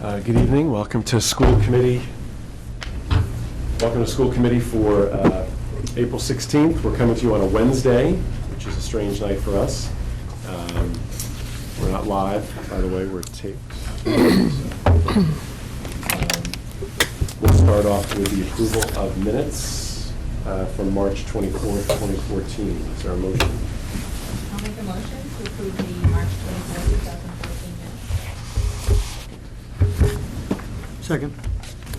Good evening. Welcome to school committee. Welcome to school committee for April 16th. We're coming to you on a Wednesday, which is a strange night for us. We're not live, by the way. We're taped. We'll start off with the approval of minutes from March 24th, 2014. Is there a motion? I'll make a motion to approve the March 24th, 2014 minutes. Second.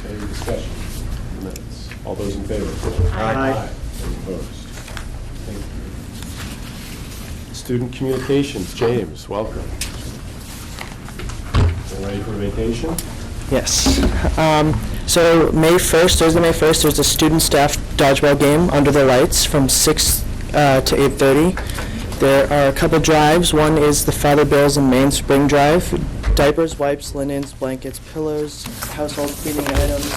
Any discussion on the minutes? All those in favor? Aye. Any opposed? Thank you. Student communications, James, welcome. You ready for vacation? Yes. So May 1st, Thursday, May 1st, there's a student-staff dodgeball game under the lights from 6 to 8:30. There are a couple drives. One is the Father Bills and Main Spring Drive. Diapers, wipes, linens, blankets, pillows, household cleaning items,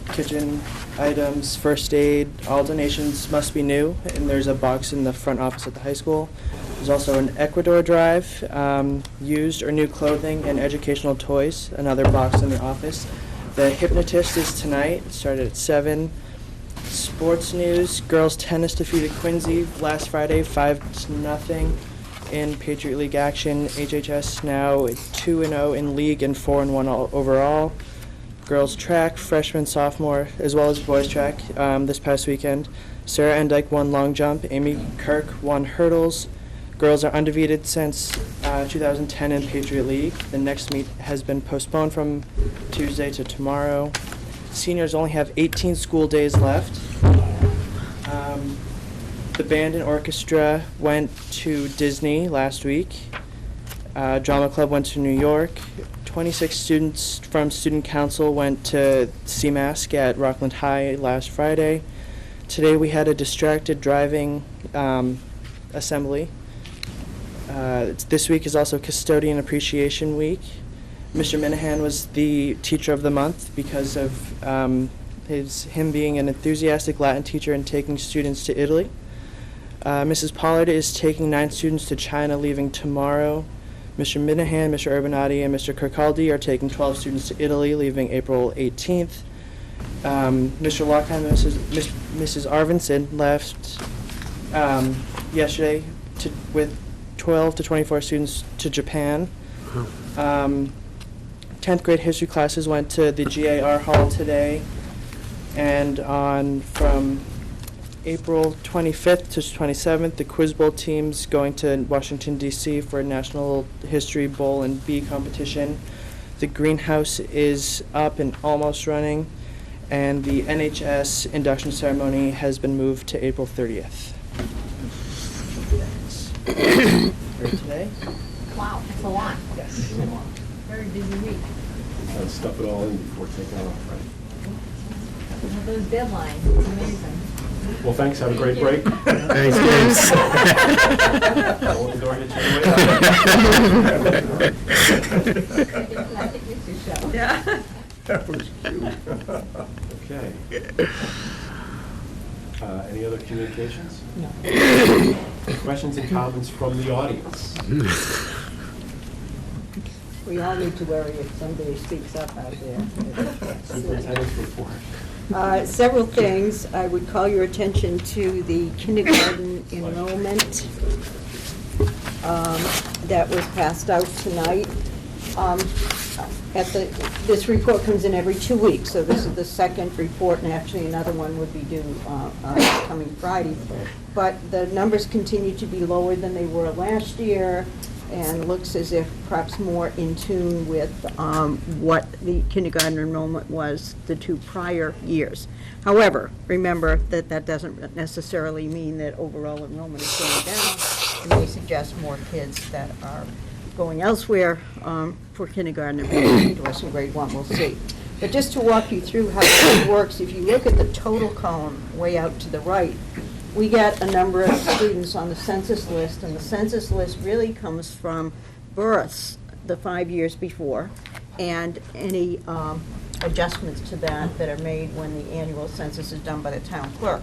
kitchen items, first aid. All donations must be new, and there's a box in the front office at the high school. There's also an Ecuador drive, used or new clothing and educational toys, another box in the office. The hypnotist is tonight, it started at 7. Sports news, girls tennis defeated Quincy last Friday 5-0 in Patriot League action. HHS now 2-0 in league and 4-1 overall. Girls track, freshman, sophomore, as well as boys track this past weekend. Sarah Endyke won long jump, Amy Kirk won hurdles. Girls are undefeated since 2010 in Patriot League. The next meet has been postponed from Tuesday to tomorrow. Seniors only have 18 school days left. The band and orchestra went to Disney last week. Drama club went to New York. 26 students from student council went to CMASC at Rockland High last Friday. Today we had a distracted driving assembly. This week is also Custodian Appreciation Week. Mr. Minahan was the teacher of the month because of him being an enthusiastic Latin teacher and taking students to Italy. Mrs. Pollard is taking 9 students to China, leaving tomorrow. Mr. Minahan, Mr. Urbanati, and Mr. Kirkaldi are taking 12 students to Italy, leaving April 18th. Mr. Lockheim and Mrs. Arvinson left yesterday with 12 to 24 students to Japan. 10th grade history classes went to the GAR Hall today, and from April 25th to 27th, the Quiz Bowl team's going to Washington, D.C. for a National History Bowl and Bee competition. The greenhouse is up and almost running, and the NHS induction ceremony has been moved to April 30th. For today? Wow, that's a lot. Yes. Very busy week. Try to stuff it all in before taking off, right? With those deadlines, it's amazing. Well, thanks. Have a great break. Thanks, James. Don't let the door hit you on I think we should show. Yeah. the way out. Okay. Any other communications? No. Questions and comments from the audience? We all need to worry if somebody speaks up out there. Superintendent's report. Several things. I would call your attention to the kindergarten enrollment that was passed out tonight. This report comes in every 2 weeks, so this is the second report, and actually another one would be due coming Friday. But the numbers continue to be lower than they were last year, and looks as if perhaps more in tune with what the kindergarten enrollment was the 2 prior years. However, remember that that doesn't necessarily mean that overall enrollment is going down. It may suggest more kids that are going elsewhere for kindergarten and coming to us in grade 1, we'll see. But just to walk you through how it works, if you look at the total column way out to the right, we get a number of students on the census list, and the census list really comes from births the 5 years before, and any adjustments to that are made when the annual census is done by the town clerk.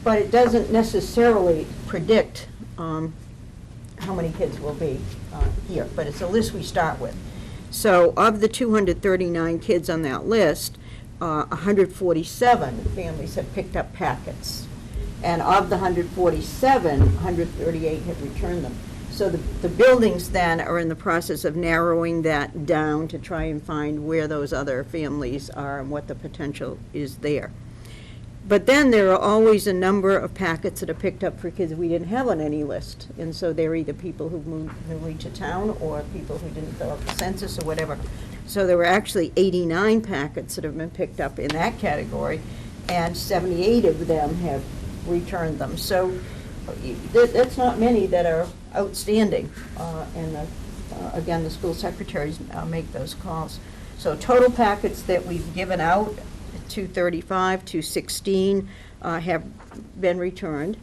But it doesn't necessarily predict how many kids will be here, but it's a list we start with. So of the 239 kids on that list, 147 families have picked up packets. And of the 147, 138 have returned them. So the buildings then are in the process of narrowing that down to try and find where those other families are and what the potential is there. But then there are always a number of packets that are picked up for kids we didn't have on any list. And so they're either people who moved newly to town or people who didn't fill out the census or whatever. So there were actually 89 packets that have been picked up in that category, and 78 of them have returned them. So that's not many that are outstanding. Again, the school secretaries make those calls. So total packets that we've given out, 235, 216 have been returned.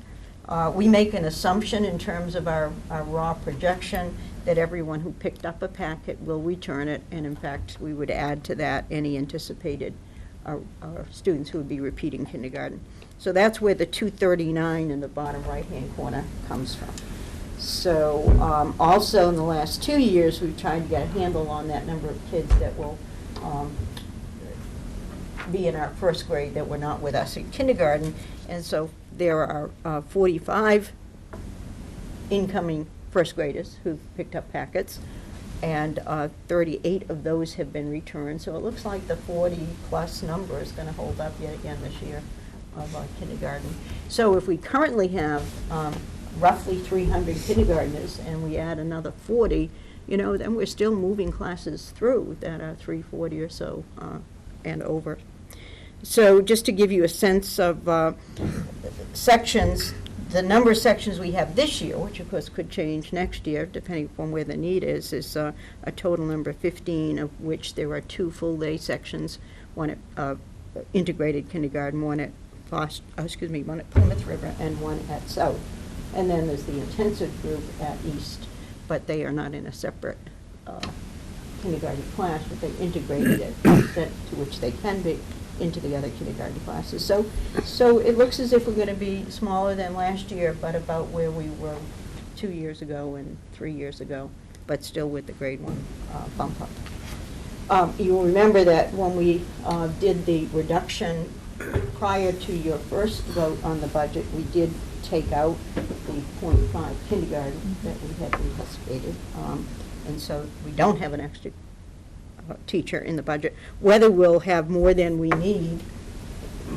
We make an assumption in terms of our raw projection that everyone who picked up a packet will return it, and in fact, we would add to that any anticipated students who would be repeating kindergarten. So that's where the 239 in the bottom right-hand corner comes from. So also in the last 2 years, we've tried to get a handle on that number of kids that will be in our first grade that were not with us in kindergarten. And so there are 45 incoming first graders who've picked up packets, and 38 of those have been returned. So it looks like the 40-plus number is going to hold up yet again this year of kindergarten. So if we currently have roughly 300 kindergartners and we add another 40, then we're still moving classes through that are 340 or so and over. So just to give you a sense of sections, the number of sections we have this year, which of course could change next year depending upon where the need is a total number of 15, of which there are 2 full-day sections, one at integrated kindergarten, one at one at Plymouth River, and one at South. And then there's the intensive group at East, but they are not in a separate kindergarten class, but they integrated it to which they can be into the other kindergarten classes. So it looks as if we're going to be smaller than last year, but about where we were 2 years ago and 3 years ago, but still with the grade 1 bump up. You'll remember that when we did the reduction prior to your first vote on the budget, we did take out the 0.5 kindergarten that we had anticipated. And so we don't have an extra teacher in the budget. Whether we'll have more than we need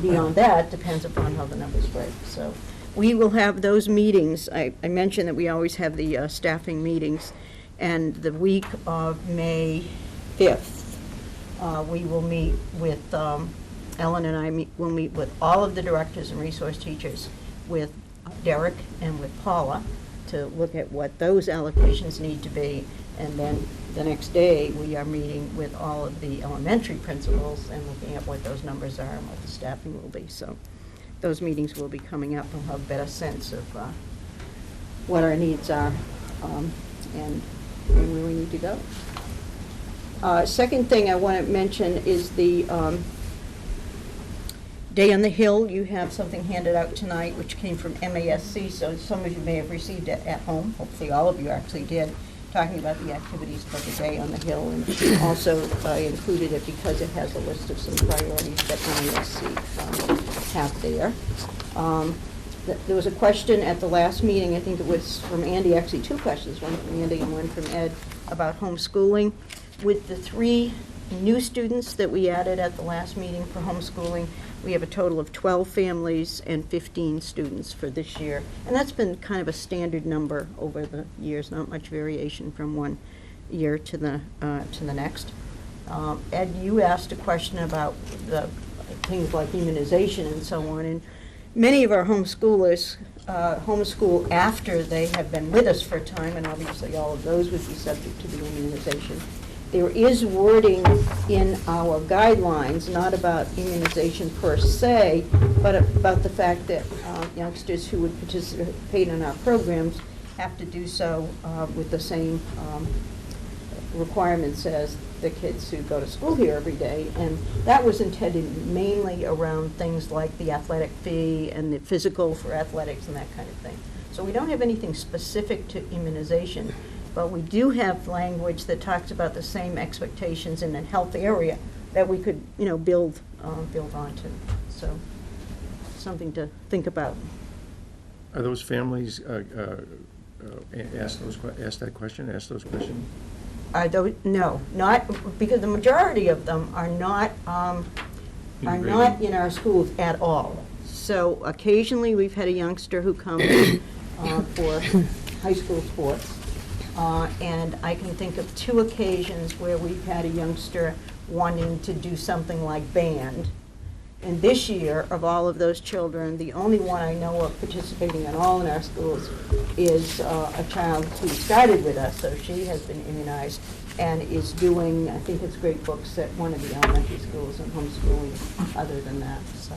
beyond that depends upon how the numbers break. So we will have those meetings. I mentioned that we always have the staffing meetings, and the week of May 5th, we will meet with, Ellen and I will meet with all of the directors and resource teachers, with Derek and with Paula, to look at what those allocations need to be. And then the next day, we are meeting with all of the elementary principals and looking at what those numbers are and what the staffing will be. So those meetings will be coming up, and we'll have a better sense of what our needs are and where we need to go. Second thing I want to mention is the Day on the Hill. You have something handed out tonight which came from MASC, so some of you may have received it at home. Hopefully all of you actually did, talking about the activities for the Day on the Hill, and also I included it because it has a list of some priorities that MASC have there. There was a question at the last meeting, I think it was from Andy, actually 2 questions, one from Andy and one from Ed, about homeschooling. With the 3 new students that we added at the last meeting for homeschooling, we have a total of 12 families and 15 students for this year. And that's been kind of a standard number over the years, not much variation from one year to the next. Ed, you asked a question about the things like immunization and so on. And many of our homeschoolers homeschool after they have been with us for a time, and obviously all of those would be subject to the immunization. There is wording in our guidelines, not about immunization per se, but about the fact that youngsters who would participate in our programs have to do so with the same requirements as the kids who go to school here every day. And that was intended mainly around things like the athletic fee and the physical for athletics and that kind of thing. So we don't have anything specific to immunization. But we do have language that talks about the same expectations in a health area that we could, build onto. So, something to think about. Are those families asked those questions? No, not, because the majority of them are not in our schools at all. So occasionally, we've had a youngster who comes for high school sports. And I can think of 2 occasions where we've had a youngster wanting to do something like band. And this year, of all of those children, the only one I know of participating at all in our schools is a child who started with us, so she has been immunized, and is doing, I think it's grade books at one of the elementary schools and homeschooling other than that, so.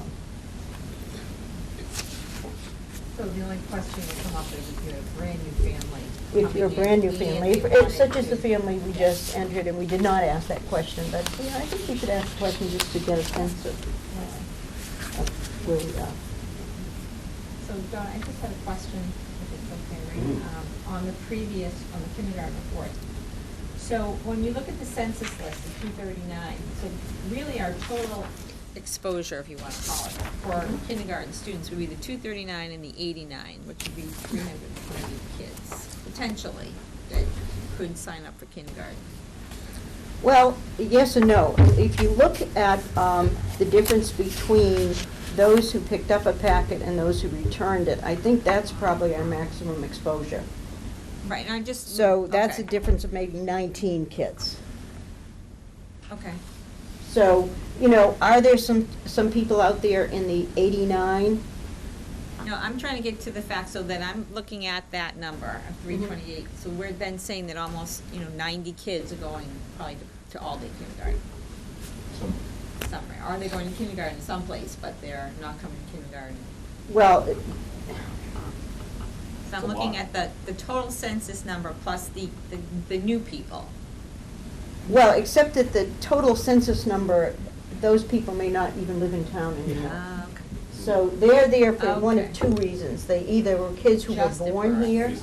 So the only question will come up is if you're a brand-new family. If you're a brand-new family, if such as the family we just entered, and we did not ask that question, but, I think we should ask the question just to get a sense of where we are. So, Dawn, I just had a question, if it's okay, right? On the kindergarten report. So, when you look at the census list, the 239, so really our total exposure, if you want to call it, for kindergarten students would be the 239 and the 89, which would be 320 kids, potentially, that could sign up for kindergarten. Well, yes and no. If you look at the difference between those who picked up a packet and those who returned it, I think that's probably our maximum exposure. Right, and I just... So that's a okay. difference of maybe 19 kids. Okay. So, are there some people out there in the 89? No, I'm trying to get to the fact so that I'm looking at that number of 328. So we're then saying that almost, 90 kids are going probably to all-day kindergarten. Somewhere. Are they going to kindergarten someplace, but they're not coming to kindergarten? Well, So I'm looking at the total census number plus the new people. well, except that the total census number, those people may not even live in town anymore. Okay. So they're there for one of Okay. 2 reasons. They either were kids who Just were at born birth. here,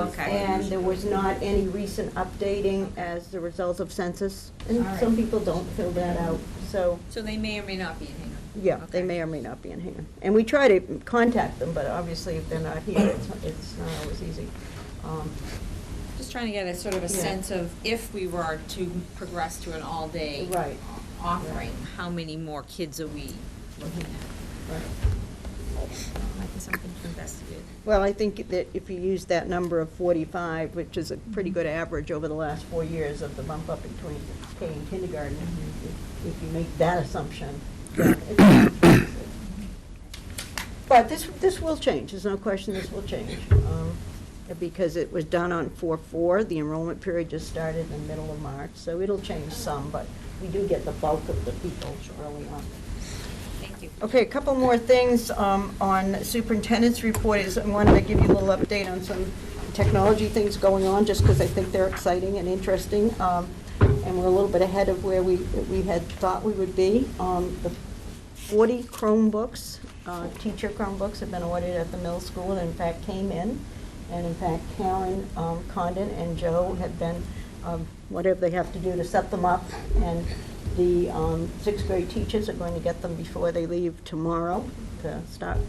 Okay. and there was not any recent updating as the result of census. And All right. some people don't fill that out, so, So they may or may not be in Hingham. yeah, they Okay. may or may not be in Hingham. And we try to contact them, but obviously if they're not here, it's not always easy. Just trying to get a sort of a Yeah. sense of if we were to progress to an all-day Right. offering, how many more kids are we looking at? Right. Might be something to investigate. Well, I think that if you use that number of 45, which is a pretty good average over the last 4 years of the bump up between K and kindergarten, if you make that assumption, then it's but this will change, there's no question this will change. Because it was done on 4/4, the enrollment period just started in the middle of March, so it'll change some, but we do get the bulk of the people early on. Thank you. Okay, a couple more things on superintendent's report is I wanted to give you a little update on some technology things going on, just because I think they're exciting and interesting, and we're a little bit ahead of where we had thought we would be. The 40 Chromebooks, teacher Chromebooks, have been ordered at the middle school, and in fact came in. And in fact, Karen Condon and Joe have been, whatever they have to do to set them up, and the 6th grade teachers are going to get them before they leave tomorrow to start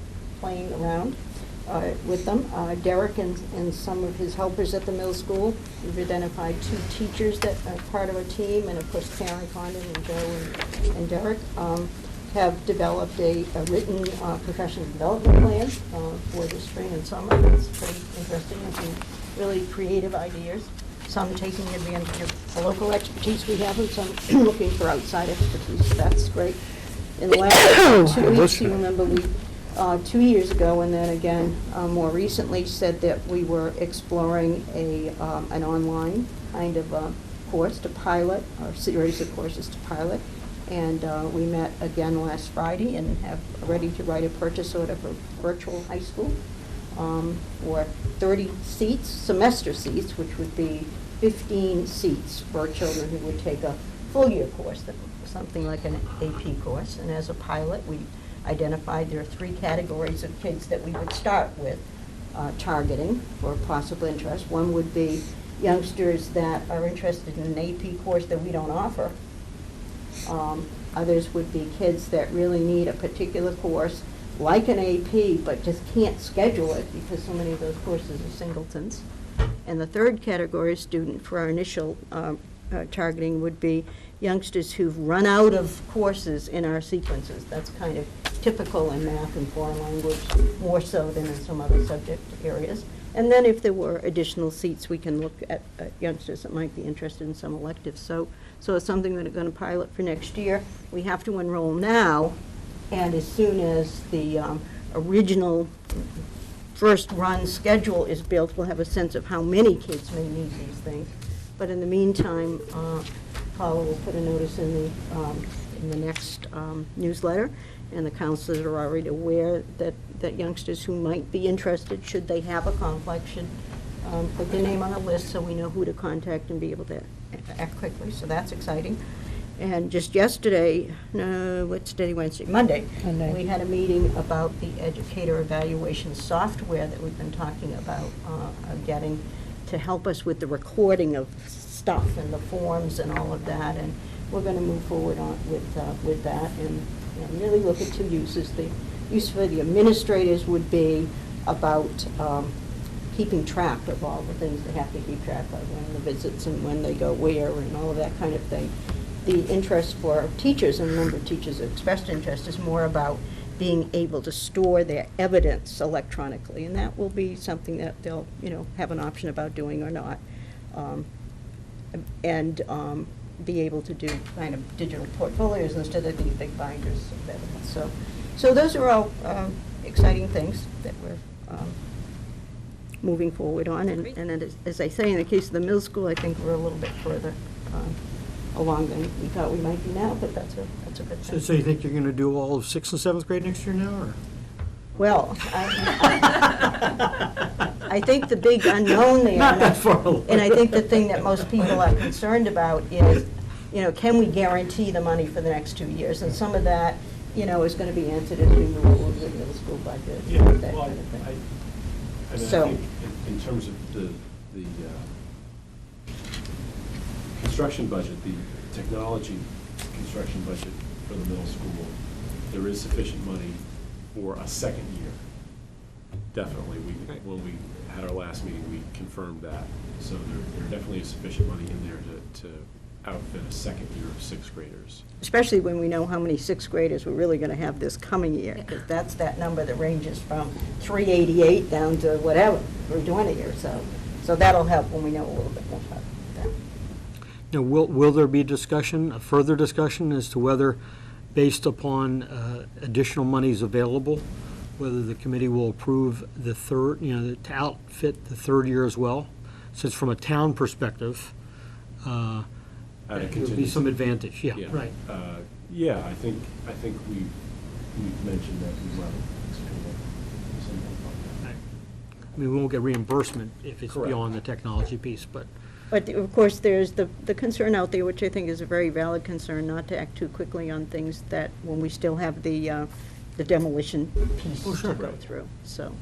playing around with them. Derek and some of his helpers at the middle school, we've identified 2 teachers that are part of a team, and of course Karen Condon and Joe and Derek have developed a written professional development plan for the spring and summer. It's pretty interesting, and some really creative ideas. Some taking advantage of the local expertise we have, and some looking for outside expertise, so that's great. In the last 2 weeks, you remember we, 2 years ago, and then again more recently, said that we were exploring an online kind of course to pilot, or series of courses to pilot. And we met again last Friday and have ready to write a purchase order for virtual high school for 30 seats, semester seats, which would be 15 seats for children who would take a full year course, something like an AP course. And as a pilot, we identified there are 3 categories of kids that we would start with targeting for possible interest. One would be youngsters that are interested in an AP course that we don't offer. Others would be kids that really need a particular course, like an AP, but just can't schedule it because so many of those courses are singletons. And the third category of student for our initial targeting would be youngsters who've run out of courses in our sequences. That's kind of typical in math and foreign language, more so than in some other subject areas. And then if there were additional seats, we can look at youngsters that might be interested in some electives. So it's something that we're going to pilot for next year. We have to enroll now, and as soon as the original first run schedule is built, we'll have a sense of how many kids may need these things. But in the meantime, Paula will put a notice in the next newsletter, and the counselors are already aware that youngsters who might be interested, should they have a conflict, should put their name on a list so we know who to contact and be able to act quickly. So that's exciting. And just yesterday, no, what's today, Wednesday? Monday, we had a meeting about the Educator evaluation software that we've been talking about getting to help us with the recording of stuff and the forms and all of that. And we're going to move forward on with that and really look at two uses. The use for the administrators would be about keeping track of all the things they have to keep track of, when the visits and when they go where and all of that kind of thing. The interest for teachers, and a number of teachers have expressed interest, is more about being able to store their evidence electronically, and that will be something that they'll, have an option about doing or not, and be able to do kind of digital portfolios instead of these big binders of evidence. So those are all exciting things that we're moving forward on, and as I say, in the case of the middle school, I think we're a little bit further along than we thought we might be now, but that's a good thing. So you think you're going to do all of 6th and 7th grade next year now, or? Well, I think the big unknown there, Not that far away. and I think the thing that most people are concerned about is, can we guarantee the money for the next 2 years? And some of that, is going to be answered as we move forward with the middle school budget, Yeah, that well, kind of thing. I So- think in terms of the construction budget, the technology construction budget for the middle school, there is sufficient money for a second year. Definitely. When we had our last meeting, we confirmed that. So there definitely is sufficient money in there to outfit a second year of 6th graders. Especially when we know how many 6th graders we're really going to have this coming year, because that's that number that ranges from 388 down to whatever, 320 or so. So that'll help when we know a little bit more about that. Now, will there be a further discussion as to whether, based upon additional monies available, whether the committee will approve the third, to outfit the third year as well? Since from a town perspective, Out of there will be contingency. some advantage, yeah, Yeah. right. Yeah, I think we've mentioned that we will. I mean, we won't get reimbursement if it's Correct. beyond the technology piece, but But of course, there's the concern out there, which I think is a very valid concern, not to act too quickly on things that, when we still have the demolition piece Oh, sure. to go through, so.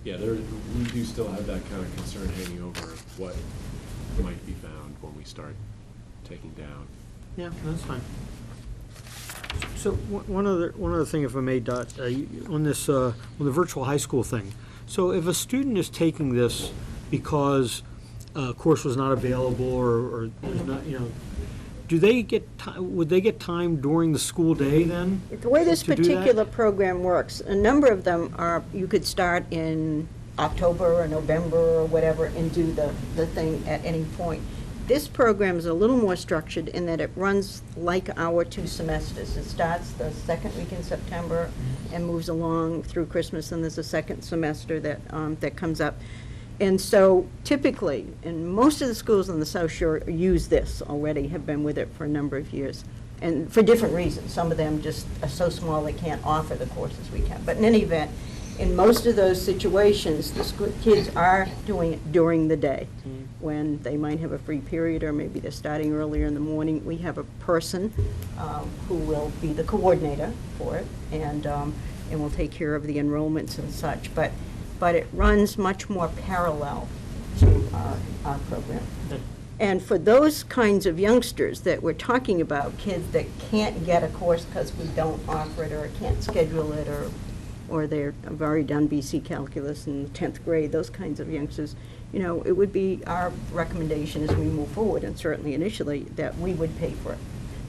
Yeah, we do still have that kind of concern hanging over what might be found when we start taking down. yeah, that's fine. So one other thing, if I may, Dot, on this, on the virtual high school thing. So if a student is taking this because a course was not available or there's not, do they would they get time during the school day then? The way this to do that? particular program works, a number of them are, you could start in October or November or whatever and do the thing at any point. This program is a little more structured in that it runs like our 2 semesters. It starts the second week in September and moves along through Christmas, and there's a second semester that comes up. And so typically, and most of the schools on the South Shore use this already, have been with it for a number of years, and for different reasons. Some of them just are so small they can't offer the courses we can. But in any event, in most of those situations, the kids are doing it during the day, when they might have a free period, or maybe they're starting earlier in the morning. We have a person who will be the coordinator for it, and will take care of the enrollments and such. But it runs much more parallel to our program. And for those kinds of youngsters that we're talking about, kids that can't get a course because we don't offer it or can't schedule it, or have already done BC Calculus in the 10th grade, those kinds of youngsters, it would be our recommendation as we move forward, and certainly initially, that we would pay for it.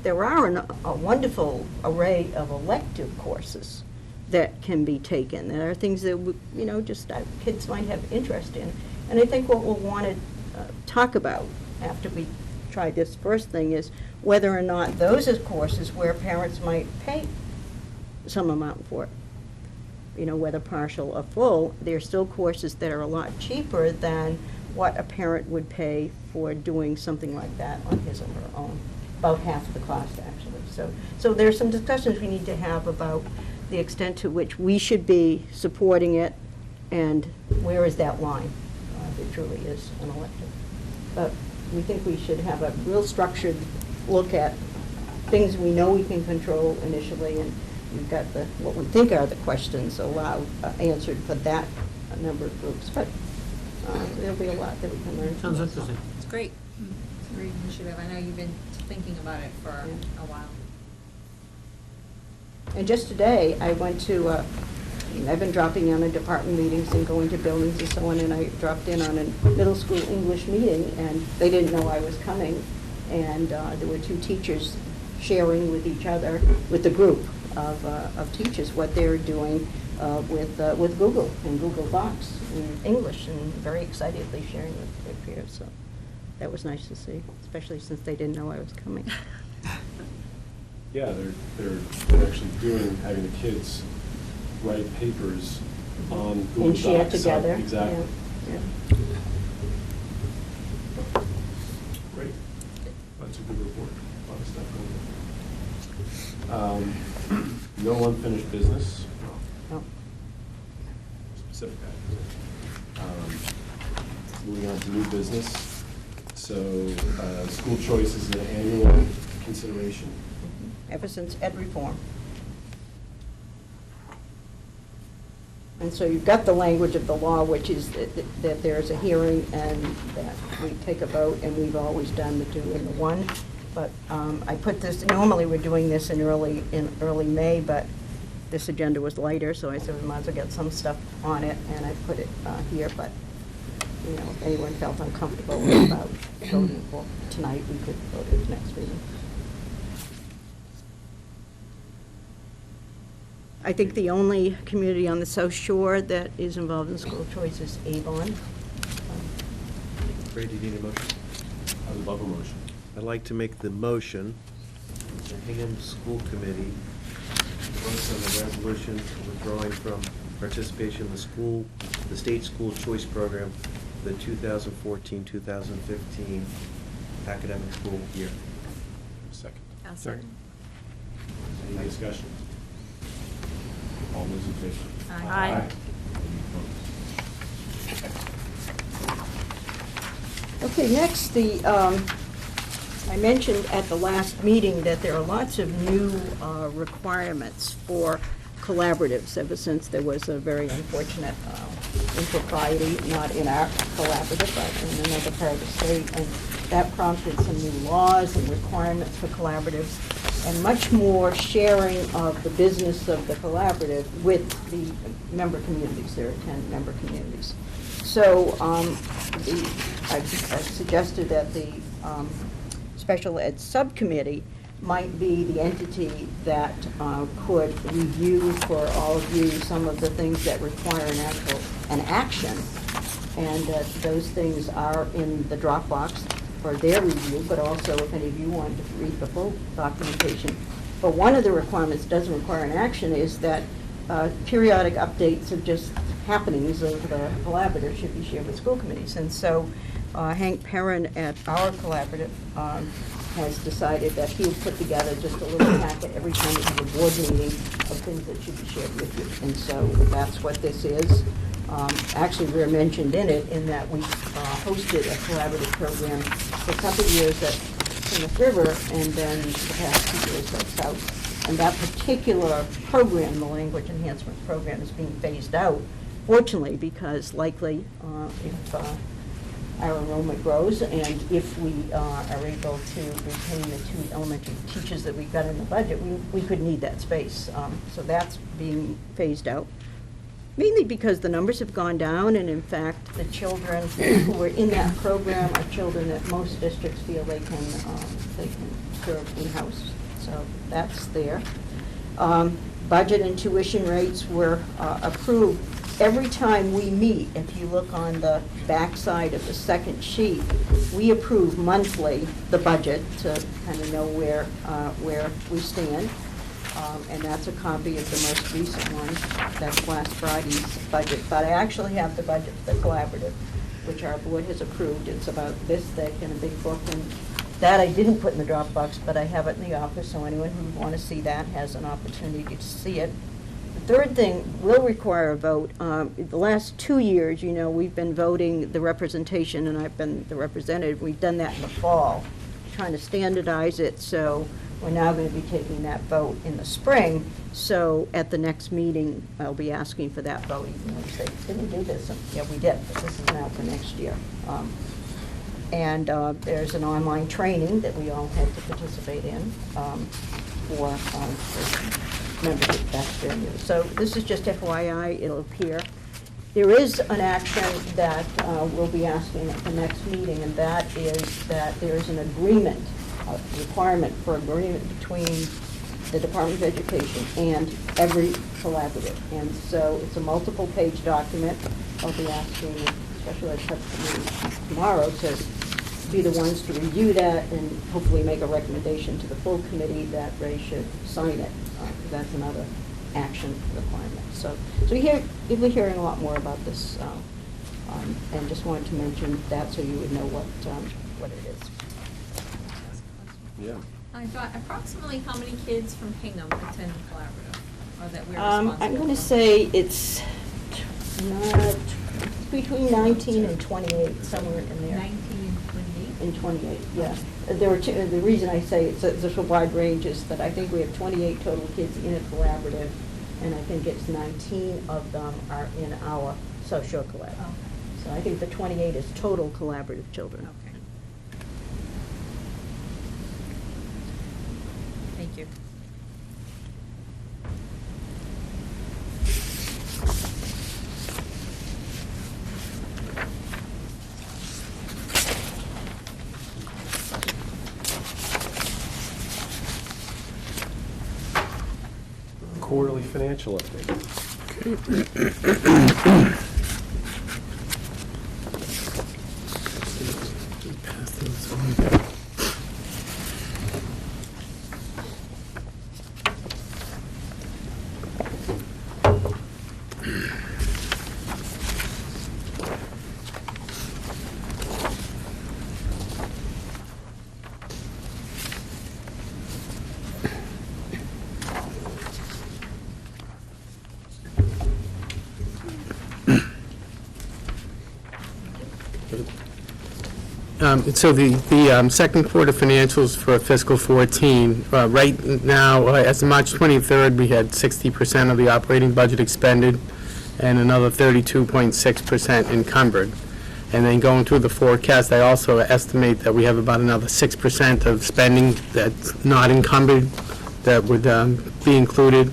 There are a wonderful array of elective courses that can be taken. There are things that, kids might have interest in. And I think what we'll want to talk about after we try this first thing is whether or not those are courses where parents might pay some amount for it. Whether partial or full, there are still courses that are a lot cheaper than what a parent would pay for doing something like that on his or her own, about half the cost, actually. So there's some discussions we need to have about the extent to which we should be supporting it, and where is that line? It truly is an elective. But we think we should have a real structured look at things we know we can control initially, and we've got what we think are the questions answered for that number of groups. But there'll be a lot that we can learn from Sounds this. interesting. It's great. It's a great initiative. I know you've been thinking about it for a while. And just today, I went to, I've been dropping in on department meetings and going to buildings and so on, and I dropped in on a middle school English meeting, and they didn't know I was coming. And there were two teachers sharing with each other, with the group of teachers, what they're doing with Google and Google Docs in English, and very excitedly sharing with their peers. So that was nice to see, especially since they didn't know I was coming. Yeah, they're actually having the kids write papers on Google And share Docs. together. Exactly. Yeah. Great. That's a good report. A lot of stuff going on. No unfinished business. Oh. Specific items. Moving on to new business. So, school choice is an annual consideration. Ever since ed reform. And so you've got the language of the law, which is that there is a hearing and that we take a vote, and we've always done the 2 and the 1. But I put this, normally we're doing this in early May, but this agenda was lighter, so I said we might as well get some stuff on it, and I put it here. But, if anyone felt uncomfortable about voting for tonight, we could vote at the next meeting. I think the only community on the South Shore that is involved in school choice is Avon. Ray, do you need a motion? I would love a motion. I'd like to make the motion, the Hingham School Committee votes on the resolution withdrawing from participation in the state school choice program for the 2014-2015 academic school year. Second. Second. Any discussion? All those in favor? Aye. Any opposed? Okay, next, I mentioned at the last meeting that there are lots of new requirements for collaboratives ever since there was a very unfortunate impropriety, not in our collaborative, but in another part of the state. And that prompted some new laws and requirements for collaboratives, and much more sharing of the business of the collaborative with the member communities. There are 10 member communities. So I've suggested that the special ed subcommittee might be the entity that could review for all of you some of the things that require an action. And those things are in the Dropbox for their review, but also if any of you want to read the full documentation. But one of the requirements that doesn't require an action is that periodic updates of just happenings of the collaborative should be shared with school committees. And so Hank Perrin at our collaborative has decided that he'll put together just a little packet every time we have a board meeting of things that should be shared with you. And so that's what this is. Actually, we're mentioned in it in that we hosted a collaborative program for a couple of years at Plymouth River, and then the past 2 years at South. And that particular program, the language enhancement program, is being phased out, fortunately, because likely if our enrollment grows, and if we are able to retain the 2 elementary teachers that we've got in the budget, we could need that space. So that's being phased out, mainly because the numbers have gone down, and in fact, the children who are in that program are children that most districts feel they can serve in-house. So that's there. Budget and tuition rates were approved. Every time we meet, if you look on the back side of the second sheet, we approve monthly the budget to kind of know where we stand. And that's a copy of the most recent one. That's last Friday's budget. But I actually have the budget for the collaborative, which our board has approved. It's about this thick in a big book. And that I didn't put in the Dropbox, but I have it in the office, so anyone who would want to see that has an opportunity to see it. The third thing will require a vote. The last 2 years, you know, we've been voting the representation, and I've been the representative. We've done that in the fall, trying to standardize it, so we're now going to be taking that vote in the spring. So at the next meeting, I'll be asking for that vote, even though you say, didn't we do this? And, yeah, we did, but this is now for next year. And there's an online training that we all had to participate in for membership. That's very new. So this is just FYI, it'll appear. There is an action that we'll be asking at the next meeting, and that is that there is an agreement, a requirement for agreement between the Department of Education and every collaborative. And so it's a multiple-page document. I'll be asking Special Ed Subcommittee tomorrow to be the ones to review that and hopefully make a recommendation to the full committee that Ray should sign it. That's another action requirement. So you'll be hearing a lot more about this, and just wanted to mention that so you would know what it is. Yeah. I thought approximately how many kids from Hingham attend the collaborative, or that we're responsible for? I'm going to say it's between 19 and 28, somewhere in there. 19 and 28? In 28, yeah. There were two, the reason I say it's a wide range is that I think we have 28 total kids in a collaborative, and I think it's 19 of them are in our social collaborative. Okay. So I think the 28 is total collaborative children. Okay. Thank you. Quarterly financial update. So the second quarter financials for fiscal 14, right now, as of March 23rd, we had 60% of the operating budget expended and another 32.6% encumbered. And then going through the forecast, I also estimate that we have about another 6% of spending that's not encumbered that would be included.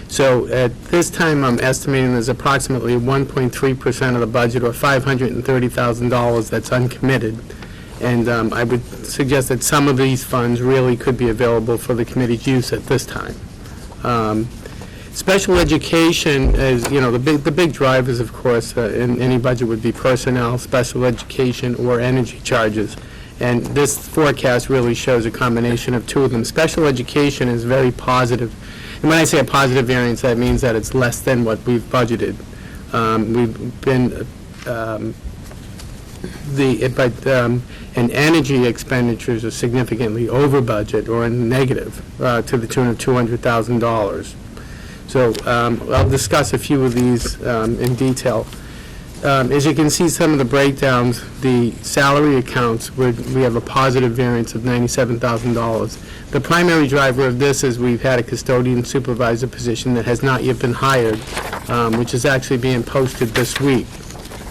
So at this time, I'm estimating there's approximately 1.3% of the budget, or $530,000, that's uncommitted. And I would suggest that some of these funds really could be available for the committee's use at this time. Special education is, you know, the big drivers, of course, in any budget would be personnel, special education, or energy charges. And this forecast really shows a combination of two of them. Special education is very positive. And when I say a positive variance, that means that it's less than what we've budgeted. We've been and energy expenditures are significantly over budget or in negative to the tune of $200,000. So I'll discuss a few of these in detail. As you can see, some of the breakdowns, the salary accounts, we have a positive variance of $97,000. The primary driver of this is we've had a custodian supervisor position that has not yet been hired, which is actually being posted this week.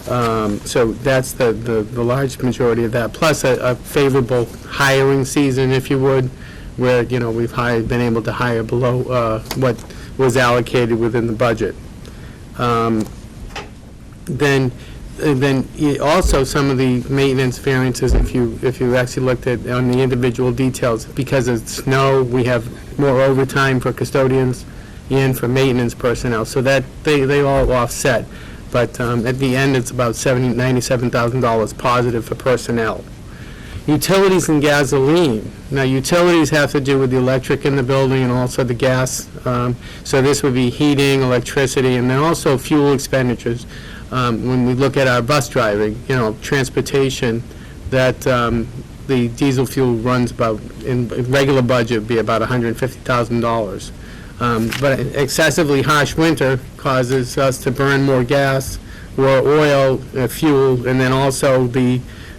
So that's the large majority of that, plus a favorable hiring season, if you would, where, we've been able to hire below what was allocated within the budget. Then also some of the maintenance variances, if you actually looked at on the individual details, because of snow, we have more overtime for custodians and for maintenance personnel, so that they all offset. But at the end, it's about $97,000 positive for personnel. Utilities and gasoline. Now, utilities have to do with the electric in the building and also the gas. So this would be heating, electricity, and then also fuel expenditures. When we look at our bus driving, transportation, that the diesel fuel runs about, in regular budget, would be about $150,000. But excessively harsh winter causes us to burn more gas, more oil, fuel, and then also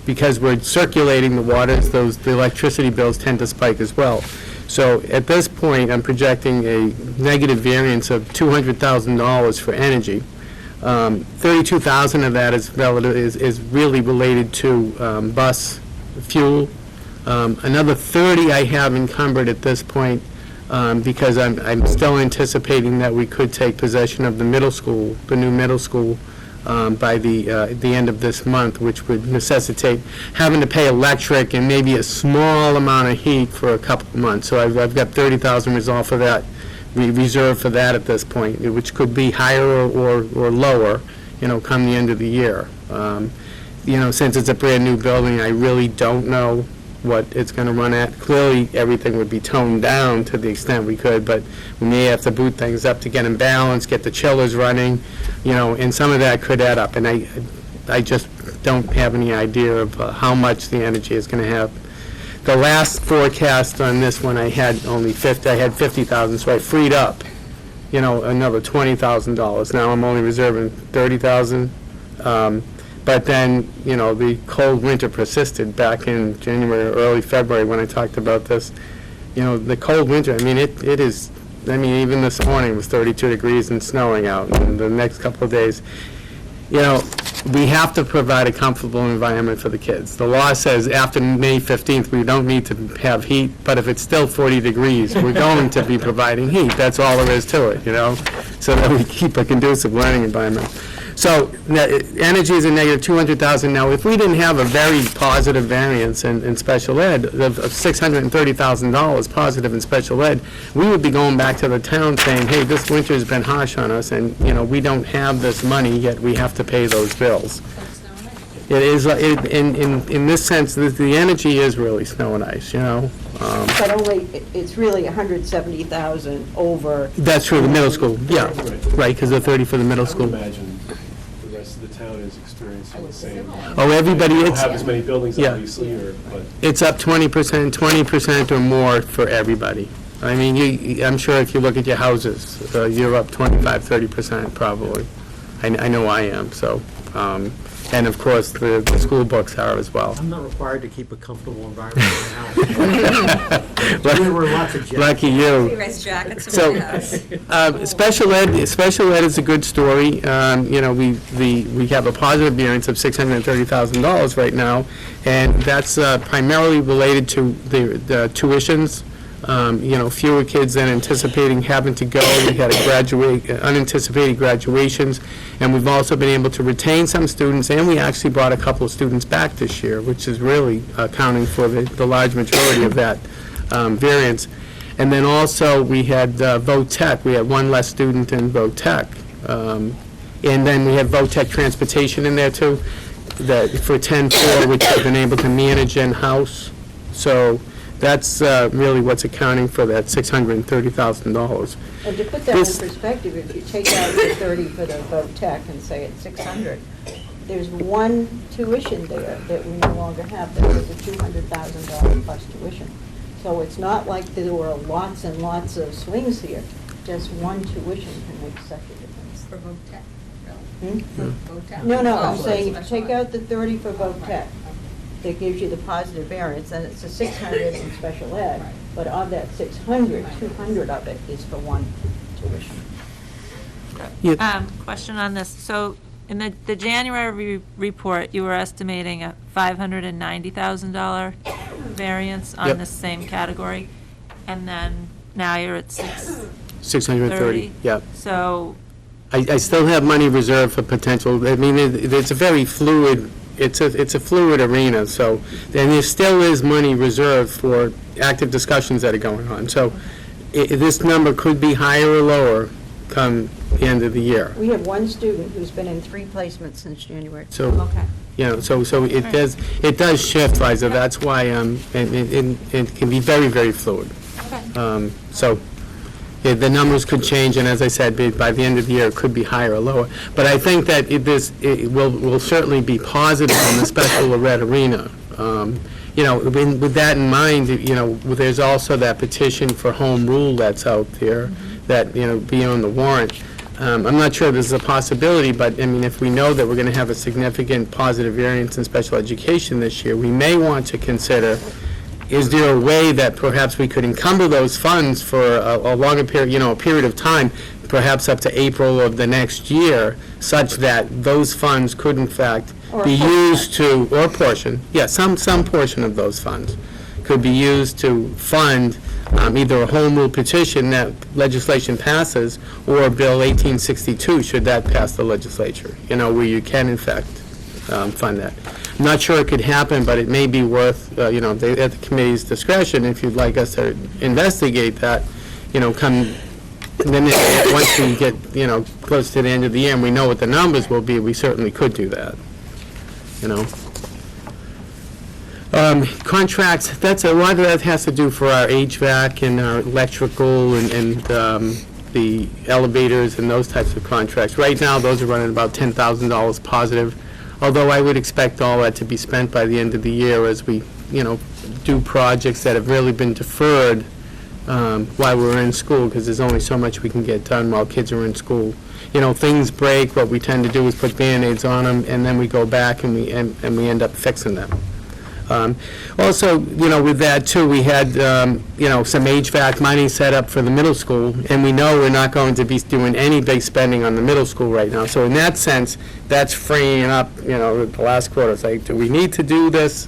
because we're circulating the waters, the electricity bills tend to spike as well. So at this point, I'm projecting a negative variance of $200,000 for energy. 32,000 of that is really related to bus fuel. Another 30 I have encumbered at this point because I'm still anticipating that we could take possession of the middle school, the new middle school, by the end of this month, which would necessitate having to pay electric and maybe a small amount of heat for a couple of months. So I've got 30,000 resolved for that. We reserve for that at this point, which could be higher or lower, come the end of the year. Since it's a brand-new building, I really don't know what it's going to run at. Clearly, everything would be toned down to the extent we could, but we may have to boot things up to get them balanced, get the chillers running, and some of that could add up. And I just don't have any idea of how much the energy is going to have. The last forecast on this one, I had only 50. I had 50,000, so I freed up, another $20,000. Now I'm only reserving 30,000. But then, the cold winter persisted back in January or early February when I talked about this. The cold winter, it is, even this morning it was 32 degrees and snowing out, and the next couple of days. We have to provide a comfortable environment for the kids. The law says after May 15th, we don't need to have heat, but if it's still 40 degrees, we're going to be providing heat. That's all there is to it, so that we keep a conducive learning environment. So energy is a negative 200,000. Now, if we didn't have a very positive variance in special ed of $630,000 positive in special ed, we would be going back to the town saying, hey, this winter has been harsh on us, and we don't have this money, yet we have to pay those bills. It is, in this sense, the energy is really snow and ice, But it's really 170,000 over. That's true, the middle school, yeah, right, because they're 30 for the middle I would school. imagine the rest of the town is experiencing the same. Oh, everybody, We don't it's, have as many buildings, Yeah. obviously, but it's up 20%, 20% or more for everybody. I'm sure if you look at your houses, you're up 25, 30% probably. I know I am, so. And of course, the school books are as well. I'm not required to keep a comfortable environment in my house. There were lots of jackets. Lucky you. Race jackets So, in my house. special ed is a good story. We have a positive variance of $630,000 right now, and that's primarily related to the tuitions. Fewer kids than anticipating having to go. We had unanticipated graduations, and we've also been able to retain some students, and we actually brought a couple of students back this year, which is really accounting for the large majority of that variance. And then also, we had Voc Tech. We had one less student in Voc Tech. And then we have Voc Tech Transportation in there, too, that for 10-4, which we've been able to manage in-house. So that's really what's accounting for that $630,000. And to put that in perspective, if you take out the 30 for the Voc Tech and say it's 600, there's one tuition there that we no longer have. That was a $200,000 plus tuition. So it's not like there were lots and lots of swings here. Just one tuition can make such a difference. For Voc Tech, really? For Voc Tech? No, Oh, I'm saying if you special take ed. out the 30 for Voc Tech, that gives you the positive variance, and it's a 600 in special ed, Right. but of that 600, 200 of it is for one tuition. Yeah. Question on this. So In the January report, you were estimating a $590,000 variance on Yep. this same category, and then now you're at 630, yeah. So, I still have money reserved for potential, I mean, it's a very fluid, it's a fluid arena, so, and there still is money reserved for active discussions that are going on. So this number could be higher or lower come the end of the year. We have one student who's been in 3 placements since January. So, Okay. you know, so it does shift, Liza, that's why, and it can be very, very fluid. Okay. So, yeah, the numbers could change, and as I said, by the end of the year, it could be higher or lower. But I think that it will certainly be positive in the special ed arena. You know, with that in mind, you know, there's also that petition for home rule that's out there, that, you know, be on the warrant. I'm not sure this is a possibility, but, I mean, if we know that we're going to have a significant positive variance in special education this year, we may want to consider, is there a way that perhaps we could encumber those funds for a longer period, you know, a period of time, perhaps up to April of the next year, such that those funds could in fact Or a be portion. used to, or a portion, yeah, some portion of those funds could be used to fund either a home rule petition that legislation passes, or Bill 1862, should that pass the legislature, you know, where you can in fact fund that. I'm not sure it could happen, but it may be worth, you know, at the committee's discretion, if you'd like us to investigate that, you know, then once we get, you know, close to the end of the year and we know what the numbers will be, we certainly could do that, you know. Contracts, that's a lot of that has to do for our HVAC and our electrical and the elevators and those types of contracts. Right now, those are running about $10,000 positive, although I would expect all that to be spent by the end of the year as we, you know, do projects that have really been deferred while we're in school, because there's only so much we can get done while kids are in school. You know, things break, what we tend to do is put Band-Aids on them, and then we go back and we end up fixing them. Also, you know, with that too, we had, you know, some HVAC money set up for the middle school, and we know we're not going to be doing any big spending on the middle school right now. So in that sense, that's freeing up, you know, the last quarter. It's like, do we need to do this?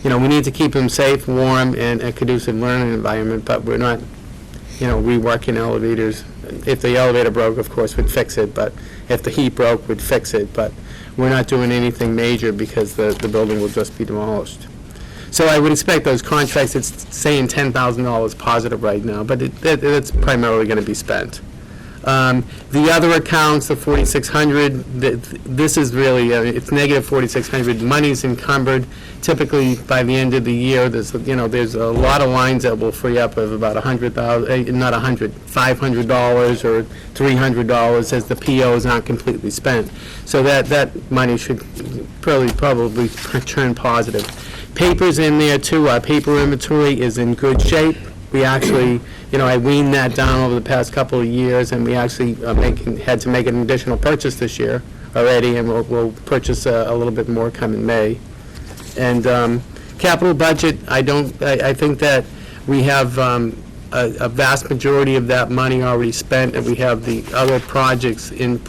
You know, we need to keep them safe, warm, and a conducive learning environment, but we're not, you know, reworking elevators. If the elevator broke, of course, we'd fix it, but if the heat broke, we'd fix it. But we're not doing anything major because the building will just be demolished. So I would expect those contracts, it's saying $10,000 positive right now, but it's primarily going to be spent. The other accounts, the 4,600, this is really, it's negative 4,600, money's encumbered. Typically, by the end of the year, there's, you know, there's a lot of lines that will free up of about $500 or $300 as the POs aren't completely spent. So that money should probably turn positive. Paper's in there too. Our paper inventory is in good shape. We actually, you know, I weaned that down over the past couple of years, and we actually had to make an additional purchase this year already, and we'll purchase a little bit more coming May. And capital budget, I think that we have a vast majority of that money already spent, and we have the other projects in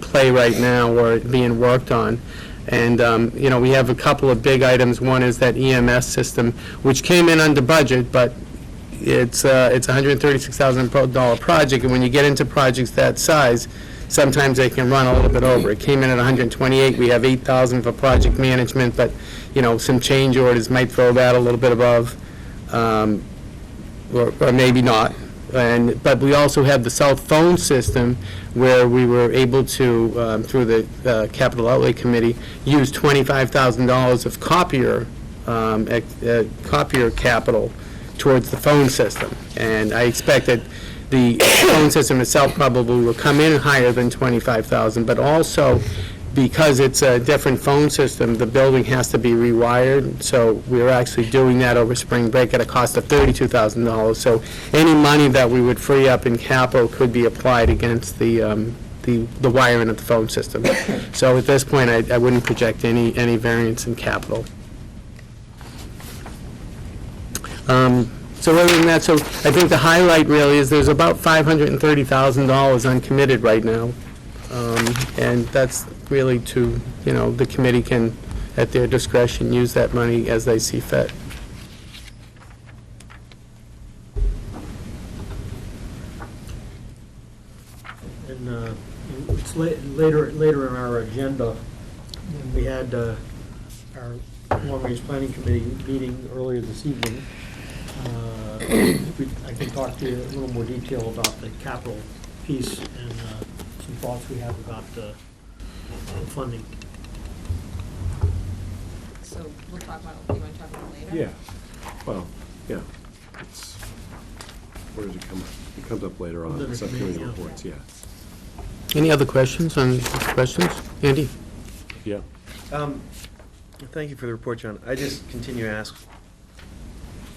play right now or being worked on. And, you know, we have a couple of big items. One is that EMS system, which came in under budget, but it's a $136,000 project, and when you get into projects that size, sometimes they can run a little bit over. It came in at 128. We have 8,000 for project management, but, you know, some change orders might throw that a little bit above, or maybe not. But we also have the cell phone system where we were able to, through the Capital Outlay Committee, use $25,000 of copier capital towards the phone system. And I expect that the phone system itself probably will come in higher than $25,000, but also because it's a different phone system, the building has to be rewired. So we're actually doing that over spring break at a cost of $32,000. So any money that we would free up in capital could be applied against the wiring of the phone system. So at this point, I wouldn't project any variance in capital. So other than that, so I think the highlight really is there's about $530,000 uncommitted right now And that's really to, the committee can, at their discretion, use that money as they see fit. And it's later in our agenda, we had our long-range planning committee meeting earlier this evening. I can talk to you in a little more detail about the capital piece and some thoughts we have about funding. So we'll talk about, you want to talk about it later? Yeah, well, yeah. It's, where does it come up? It comes up later on, Under the subcommittee committee, yeah. reports, yeah. Any other questions on questions? Andy? Yeah. Thank you for the report, John. I just continue to ask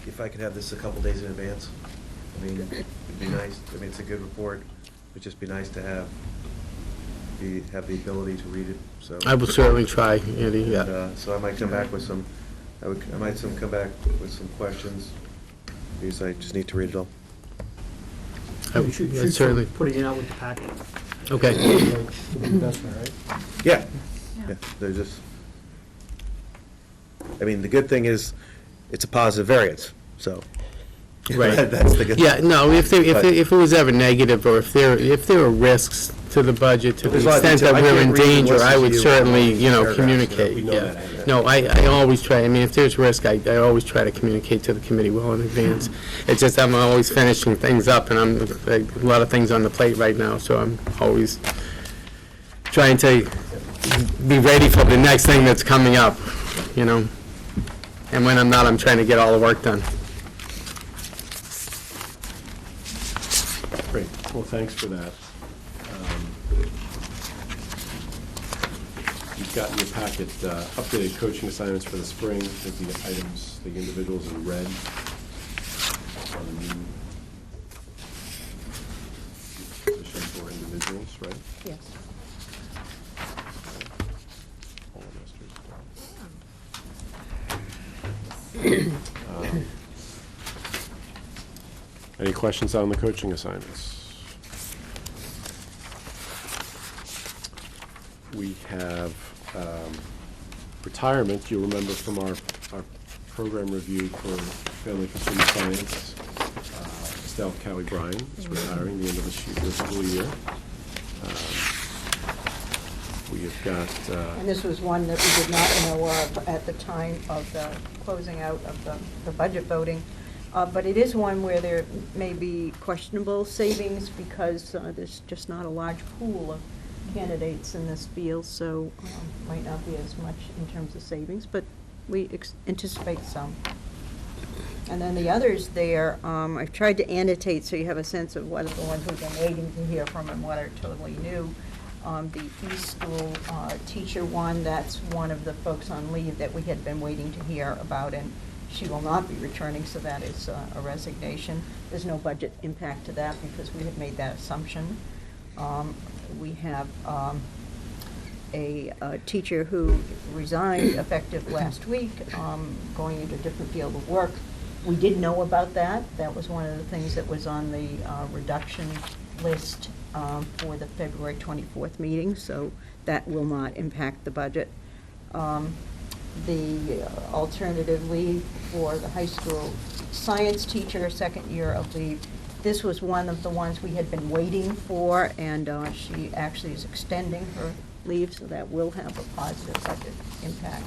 if I could have this a couple days in advance. I mean, it'd be nice, I mean, it's a good report, it'd just be nice to have the ability to read it, so. I will certainly try, Andy, yeah. And, so I might come back with some, I might come back with some questions, because I just need to read it all. We should Yeah, shoot for certainly. putting it out with the packet. Okay. Like, the investment, right? Yeah, Yeah. yeah, they're just, I mean, the good thing is, it's a positive variance, so. Right. That's the good. Yeah, no, if But- it was ever negative, or if there are risks to the budget, to the There's a lot of extent that detail. I we're in can't read and danger, listen I to would you certainly, in paragraphs, communicate, we know yeah. that. No, I always try, I mean, if there's risk, I always try to communicate to the committee well in advance. It's just I'm always finishing things up, and I'm, a lot of things on the plate right now, so I'm always trying to be ready for the next thing that's coming up, And when I'm not, I'm trying to get all the work done. Great, well, thanks for that. You've got in your packet updated coaching assignments for the spring, with the items, the individuals in red. On the new position for individuals, right? Yes. All investors. Any questions on the coaching assignments? We have retirement. You'll remember from our program review for Family Consumer Science, Estelle Cowie-Bryan is retiring the end of the school year. We have got... And this was one that we did not know of at the time of the closing out of the budget voting. But it is one where there may be questionable savings because there's just not a large pool of candidates in this field, so might not be as much in terms of savings, but we anticipate some. And then the others there, I've tried to annotate so you have a sense of what are the ones we've been waiting to hear from and what are totally new. The East School teacher one, that's one of the folks on leave that we had been waiting to hear about, and she will not be returning, so that is a resignation. There's no budget impact to that because we had made that assumption. We have a teacher who resigned effective last week, going into a different field of work. We did know about that. That was one of the things that was on the reduction list for the February 24th meeting, so that will not impact the budget. The alternative leave for the high school science teacher, second year of leave. This was one of the ones we had been waiting for, and she actually is extending her leave, so that will have a positive budget impact.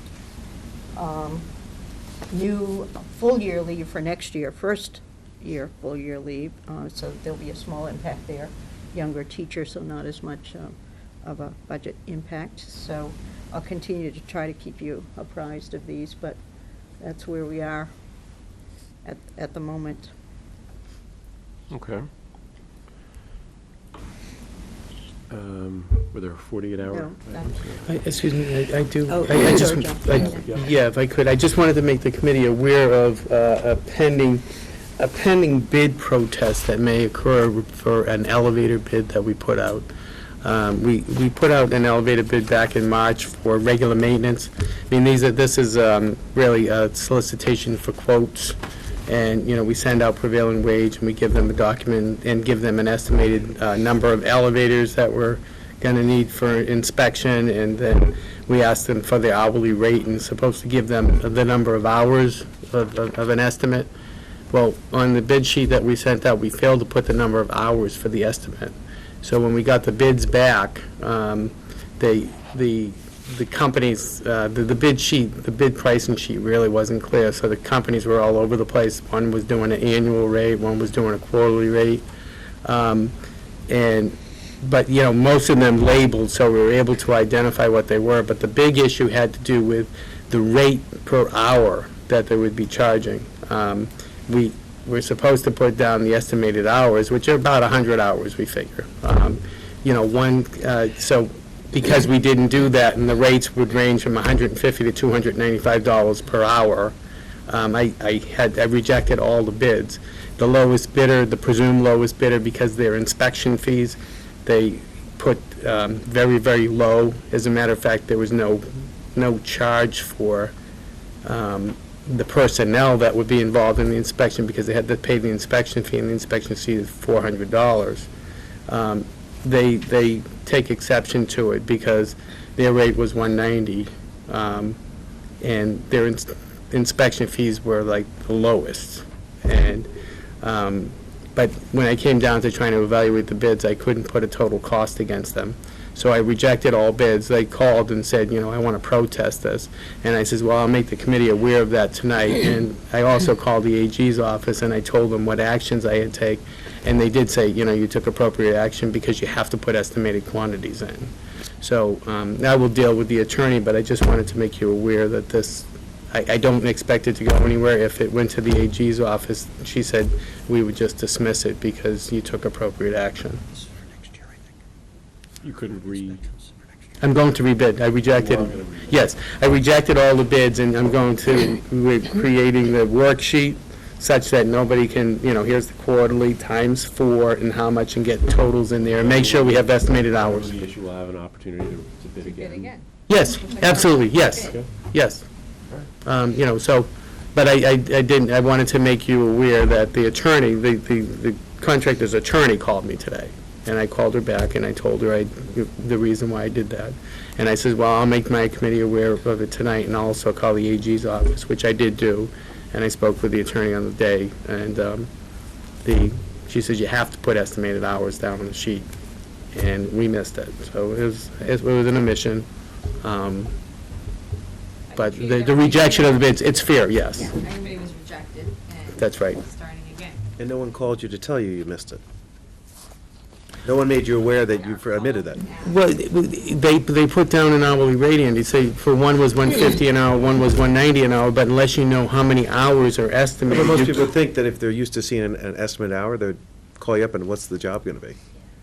New full-year leave for next year, first year full-year leave, so there'll be a small impact there. Younger teacher, so not as much of a budget impact. So I'll continue to try to keep you apprised of these, but that's where we are at the moment. Okay. Were there 48-hour No, items? Excuse me, I do. Oh, I just- sorry, John. Yeah, if I could, I just wanted to make the committee aware of a pending bid protest that may occur for an elevator bid that we put out. We put out an elevator bid back in March for regular maintenance. I mean, this is really a solicitation for quotes, and, we send out prevailing wage, and we give them a document and give them an estimated number of elevators that we're gonna need for inspection, and then we asked them for the hourly rate and supposed to give them the number of hours of an estimate. Well, on the bid sheet that we sent out, we failed to put the number of hours for the estimate. So when we got the bids back, the companies, the bid sheet, the bid pricing sheet really wasn't clear, so the companies were all over the place. One was doing an annual rate, one was doing a quarterly rate. But, you know, most of them labeled, so we were able to identify what they were. But the big issue had to do with the rate per hour that they would be charging. We were supposed to put down the estimated hours, which are about 100 hours, we figure. You know, so because we didn't do that, and the rates would range from $150 to $295 per hour, I rejected all the bids. The lowest bidder, the presumed lowest bidder, because their inspection fees, they put very, very low. As a matter of fact, there was no charge for the personnel that would be involved in the inspection, because they had to pay the inspection fee, and the inspection fee is $400. They take exception to it because their rate was $190, and their inspection fees were like the lowest. And but when I came down to trying to evaluate the bids, I couldn't put a total cost against them. So I rejected all bids. They called and said, you know, I want to protest this. And I says, well, I'll make the committee aware of that tonight. And I also called the AG's office, and I told them what actions I had taken. And they did say, you know, you took appropriate action because you have to put estimated quantities in. So I will deal with the attorney, but I just wanted to make you aware that this, I don't expect it to go anywhere. If it went to the AG's office, she said we would just dismiss it because you took appropriate action. You couldn't read. I'm going to rebid. I rejected, You are gonna rebid. yes, I rejected all the bids, and I'm going to, we're creating the worksheet such that nobody can, you know, here's the quarterly times 4 and how much, and get totals in there, and make sure we have estimated hours. The issue will have an opportunity to bid again. Bid again. Yes, absolutely, yes, Okay. yes. You know, so, but I didn't, I wanted to make you aware that the attorney, the contractor's attorney called me today. And I called her back, and I told her the reason why I did that. And I said, well, I'll make my committee aware of it tonight, and I'll also call the AG's office, which I did do. And I spoke with the attorney on the day, and she says you have to put estimated hours down on the sheet. And we missed it. So it was an omission. But the rejection of the bids, it's fair, yes. Yeah, everybody was rejected, and. That's right. Starting again. And no one called you to tell you missed it? No one made you aware that you admitted that? Well, they put down an hourly rate, and they say for one was $150 an hour, one was $190 an hour, but unless you know how many hours are estimated. But most people think that if they're used to seeing an estimate hour, they'd call you up and what's the job going to be?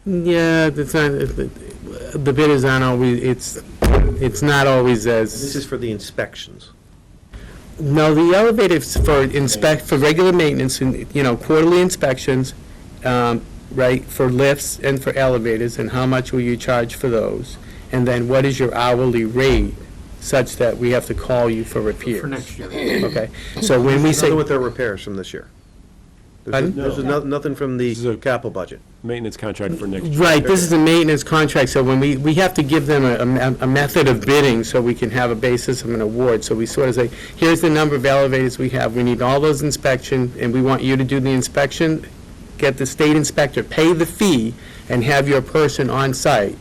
Yeah, it's not, the bidders aren't always, it's not always This as, is for the inspections. no, the elevators for regular maintenance, and, you know, quarterly inspections, right, for lifts and for elevators, and how much will you charge for those? And then what is your hourly rate, such that we have to call you for repairs? For next year. Okay, so when we say, Nothing with their repairs from this year. Pardon? There's nothing from the This is a- capital budget. Maintenance contract for next year. right, this is a maintenance contract, so when we have to give them a method of bidding so we can have a basis of an award. So we sort of say, here's the number of elevators we have, we need all those inspections, and we want you to do the inspection, get the state inspector, pay the fee, and have your person on site.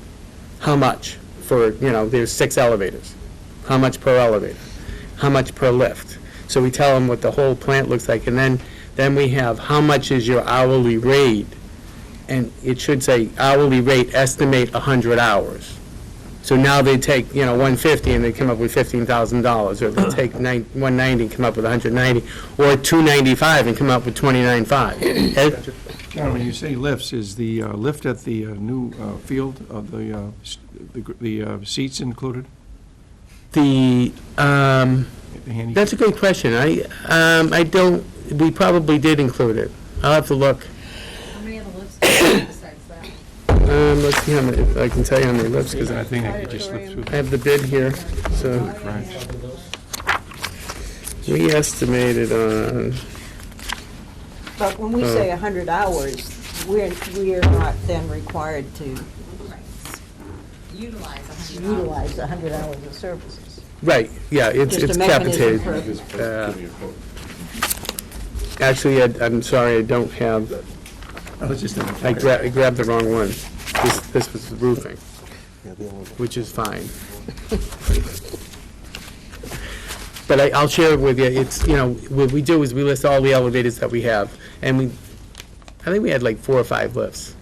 How much for, you know, there's 6 elevators. How much per elevator? How much per lift? So we tell them what the whole plant looks like, and then we have, how much is your hourly rate? And it should say hourly rate, estimate 100 hours. So now they take, you know, $150 and they come up with $15,000, or they take $190 and come up with $190, or $295 and come up with $29,500. Ed? John, when you say lifts, is the lift at the new field of the seats included? The, The handicap? that's a good question. I don't, we probably did include it. I'll have to look. How many other lifts besides that? Let's see how many, I can tell you how many lifts, because I think I could just slip through. I have the bid here, so Right. we estimated on, But when we say 100 hours, we're not then required to utilize 100 hours. utilize 100 hours of services. Right, yeah, it's Just a capitated. mechanism for- Actually, I'm sorry, I don't have, I was just in the I grabbed the wrong one. This was the roofing, which is fine. But I'll share it with you. It's, you know, what we do is we list all the elevators that we have, and I think we had like 4 or 5 lifts.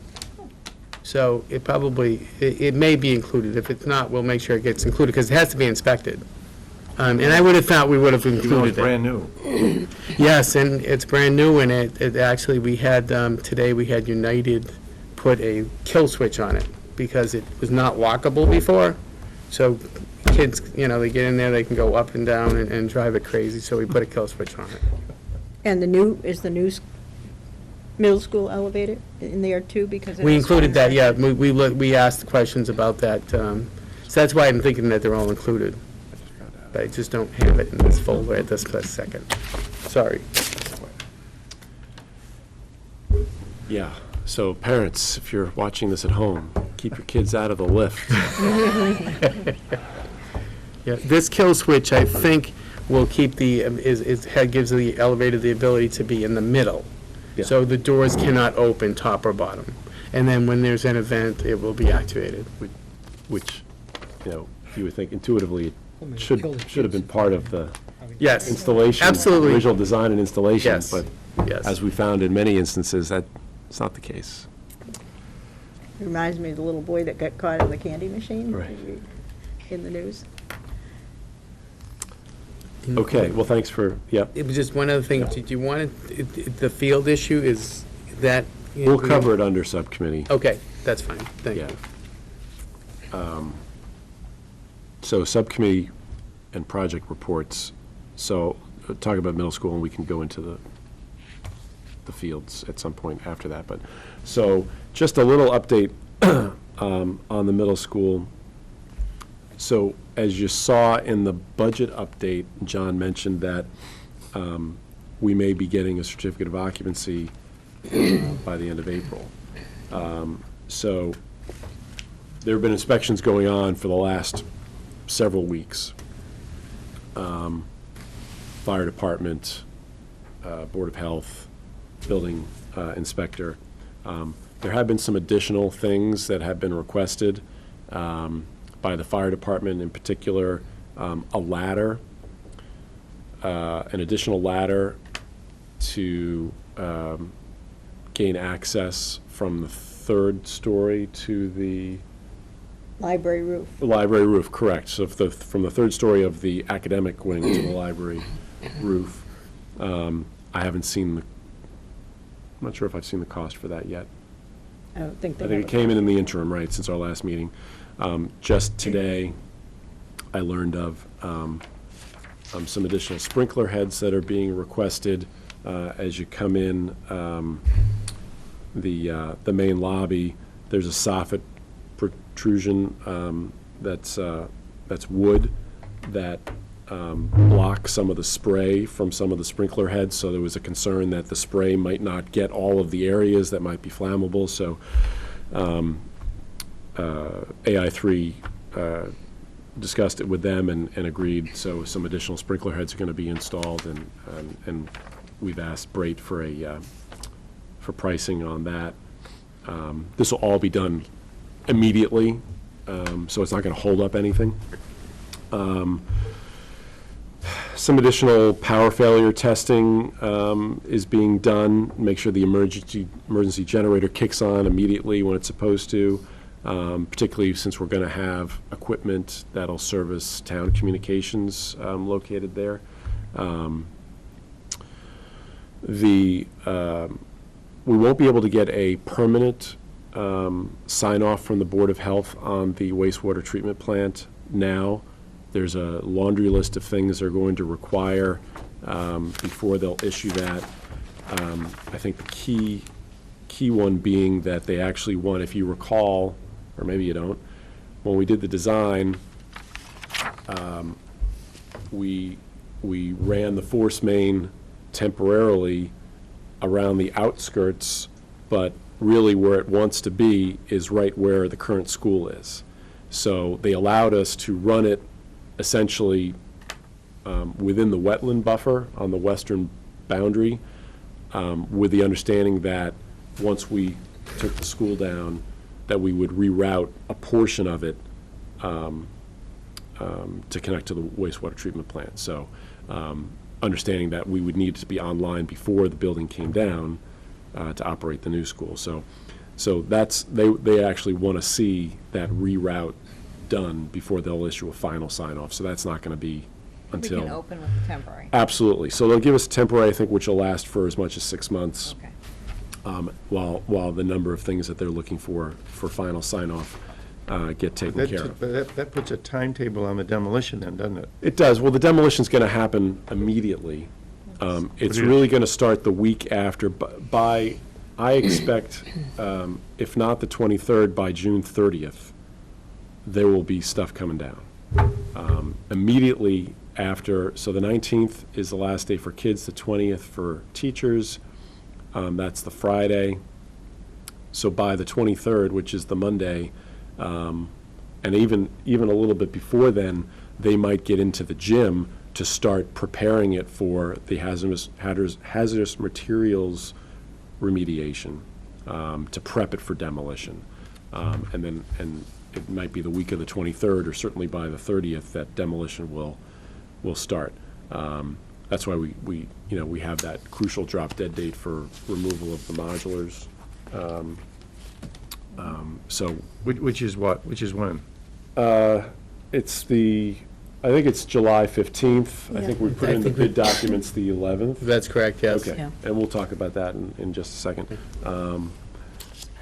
So it probably, it may be included. If it's not, we'll make sure it gets included, because it has to be inspected. And I would have thought we would have Even though included it's it. brand new. Yes, and it's brand new, and it actually, we had, today we had United put a kill switch on it, because it was not lockable before. So kids, you know, they get in there, they can go up and down and drive it crazy, so we put a kill switch on it. And is the new middle school elevator in there too, because it We is included that, yeah, contracted? we asked questions about that, so that's why I'm thinking that they're all included. But I just don't have it in this folder at this second. Sorry. Yeah, so parents, if you're watching this at home, keep your kids out of the lift. Yeah, this kill switch, I think, will keep gives the elevator the ability to be in the middle. Yeah. So the doors cannot open top or bottom. And then when there's an event, it will be activated. Which, you know, you would think intuitively it Well, should kill the have been kids. part of the Yes. installation. Absolutely. Original design and installation. Yes. But Yes. as we found in many instances, that's not the case. Reminds me of the little boy that got caught in the candy machine. Right. In the news. Okay, well, thanks for, yep. It was just one other thing. Did you want the field issue is that? We'll cover it under subcommittee. Okay, that's fine. Thank Yeah. you. So subcommittee and project reports. So talk about middle school, and we can go into the fields at some point after that. But, so just a little update on the middle school. So as you saw in the budget update, John mentioned that we may be getting a certificate of occupancy by the end of April. So there have been inspections going on for the last several weeks. Fire department, Board of Health, building inspector. There have been some additional things that have been requested by the fire department, in particular, a ladder, an additional ladder to gain access from the 3rd story to the Library roof. library roof, correct. So if from the 3rd story of the academic wing to the library roof. I haven't seen I'm not sure if I've seen the cost for that yet. I don't think they I think have it came in the interim, right, since our last meeting. Just today, I learned of some additional sprinkler heads that are being requested as you come in the main lobby. There's a soffit protrusion that's wood that blocks some of the spray from some of the sprinkler heads. So there was a concern that the spray might not get all of the areas that might be flammable. So AI3 discussed it with them and agreed, so some additional sprinkler heads are going to be installed, and we've asked Brate for pricing on that. This will all be done immediately, so it's not going to hold up anything. Some additional power failure testing is being done, make sure the emergency generator kicks on immediately when it's supposed to, particularly since we're going to have equipment that'll service town communications located there. We won't be able to get a permanent sign-off from the Board of Health on the wastewater treatment plant now. There's a laundry list of things they're going to require before they'll issue that. I think the key one being that they actually want, if you recall, or maybe you don't, when we did the design, we ran the force main temporarily around the outskirts, but really where it wants to be is right where the current school is. So they allowed us to run it essentially within the wetland buffer on the western boundary, with the understanding that once we took the school down, that we would reroute a portion of it to connect to the wastewater treatment plant. So understanding that we would need to be online before the building came down to operate the new school. So that's, they actually want to see that reroute done before they'll issue a final sign-off. So that's not going to be We until. can open with the temporary. Absolutely. So they'll give us temporary, I think, which will last for as much as 6 months, Okay. while the number of things that they're looking for final sign-off get taken care of. But that puts a timetable on the demolition then, doesn't it? It does. Well, the demolition's going to happen immediately. It's really going to start the week after. By, I expect, if not the 23rd, by June 30th, there will be stuff coming down. Immediately after, so the 19th is the last day for kids, the 20th for teachers. That's the Friday. So by the 23rd, which is the Monday, and even a little bit before then, they might get into the gym to start preparing it for the hazardous materials remediation, to prep it for demolition. And it might be the week of the 23rd, or certainly by the 30th, that demolition will start. That's why we have that crucial drop dead date for removal of the modulars. So Which is what? Which is when? it's I think it's July 15th. I think we put in the bid documents the 11th. That's correct, yes. Okay, Yeah. and we'll talk about that in just a second.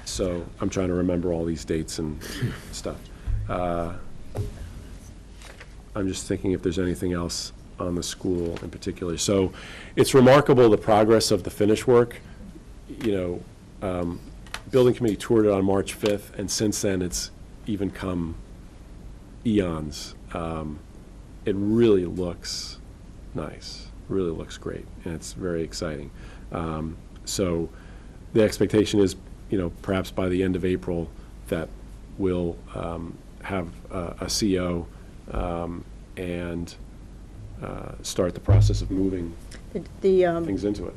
So I'm trying to remember all these dates and stuff. I'm just thinking if there's anything else on the school in particular. So it's remarkable the progress of the finish work. Building committee toured it on March 5th, and since then, it's even come eons. It really looks nice, really looks great, and it's very exciting. So the expectation is, perhaps by the end of April, that we'll have a CO and start the process of moving The things into it.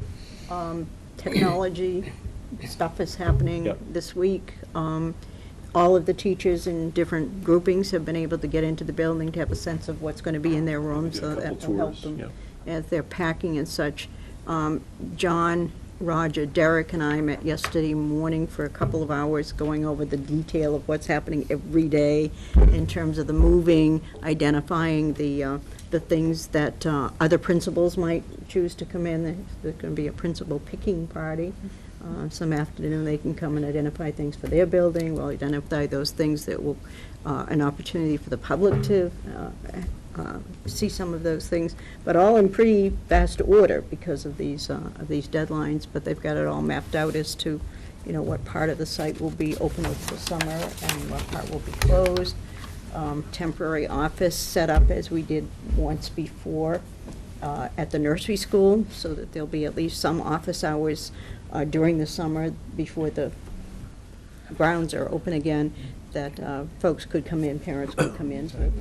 technology stuff is happening Yep. this week. All of the teachers in different groupings have been able to get into the building to have a sense of what's going to be in their rooms, Did a so that couple will help tours, them as they're packing and such. John, Roger, Derek, and I met yesterday morning for a couple of hours going over the detail of what's happening every day in terms of the moving, identifying the things that other principals might choose to come in. There's going to be a principal picking party. Some afternoon, they can come and identify things for their building. We'll identify those things that will, an opportunity for the public to see some of those things, but all in pretty fast order because of these deadlines. But they've got it all mapped out as to, what part of the site will be open over the summer and what part will be closed. Temporary office set up as we did once before at the nursery school, so that there'll be at least some office hours during the summer before the grounds are open again, that folks could come in, parents could come in to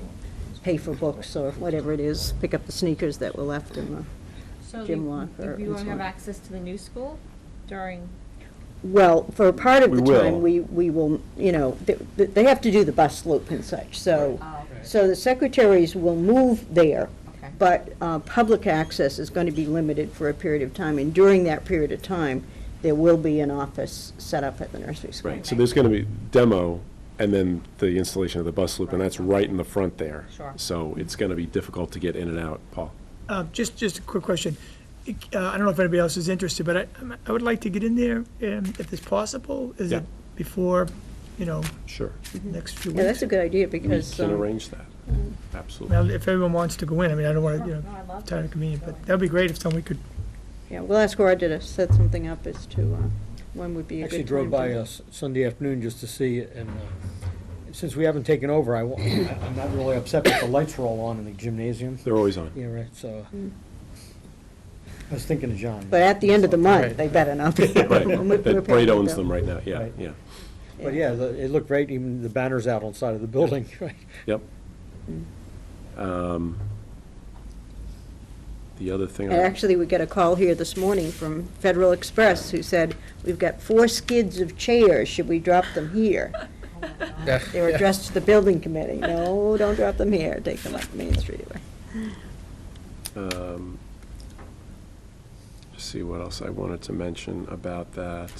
pay for books or whatever it is, pick up the sneakers that were left in the So gym locker you and won't so have on. access to the new school during, Well, for a part of We the will. time, we will, they have to do the bus loop and such, so, so the secretaries will move there, okay. but public access is going to be limited for a period of time, and during that period of time, there will be an office set up at the nursery school. Right, so there's going to be demo, and then the installation of the bus loop, and that's right in the front there. Sure. So it's going to be difficult to get in and out. Paul? Just a quick question. I don't know if anybody else is interested, but I would like to get in there, if it's possible. Is Yeah. it before, Sure. next few Yeah, weeks? that's a good idea, We because, can arrange that. Absolutely. Well, if everyone wants to go in, I don't want to, No, I love time that. inconvenient, but that'd be great if somebody could. yeah, we'll ask Roger to set something up as to when would be a good time. Actually drove by to- Sunday afternoon just to see it, and since we haven't taken over, I'm not really upset that the lights were all on in the gymnasium. They're always on. Yeah, right, so, I was thinking of John. But at the end of the month, Right. they better not be. Right, We're that paying Braid owns the them bill. right now, yeah, Right. yeah. But yeah, it looked great, even the banners out on the side of the building, right? Yep. The other thing. And actually, we got a call here this morning from Federal Express who said, we've got 4 skids of chairs, should we drop them here? They were addressed to the building committee. No, don't drop them here, take them up Main Street away. Let's see what else I wanted to mention about that.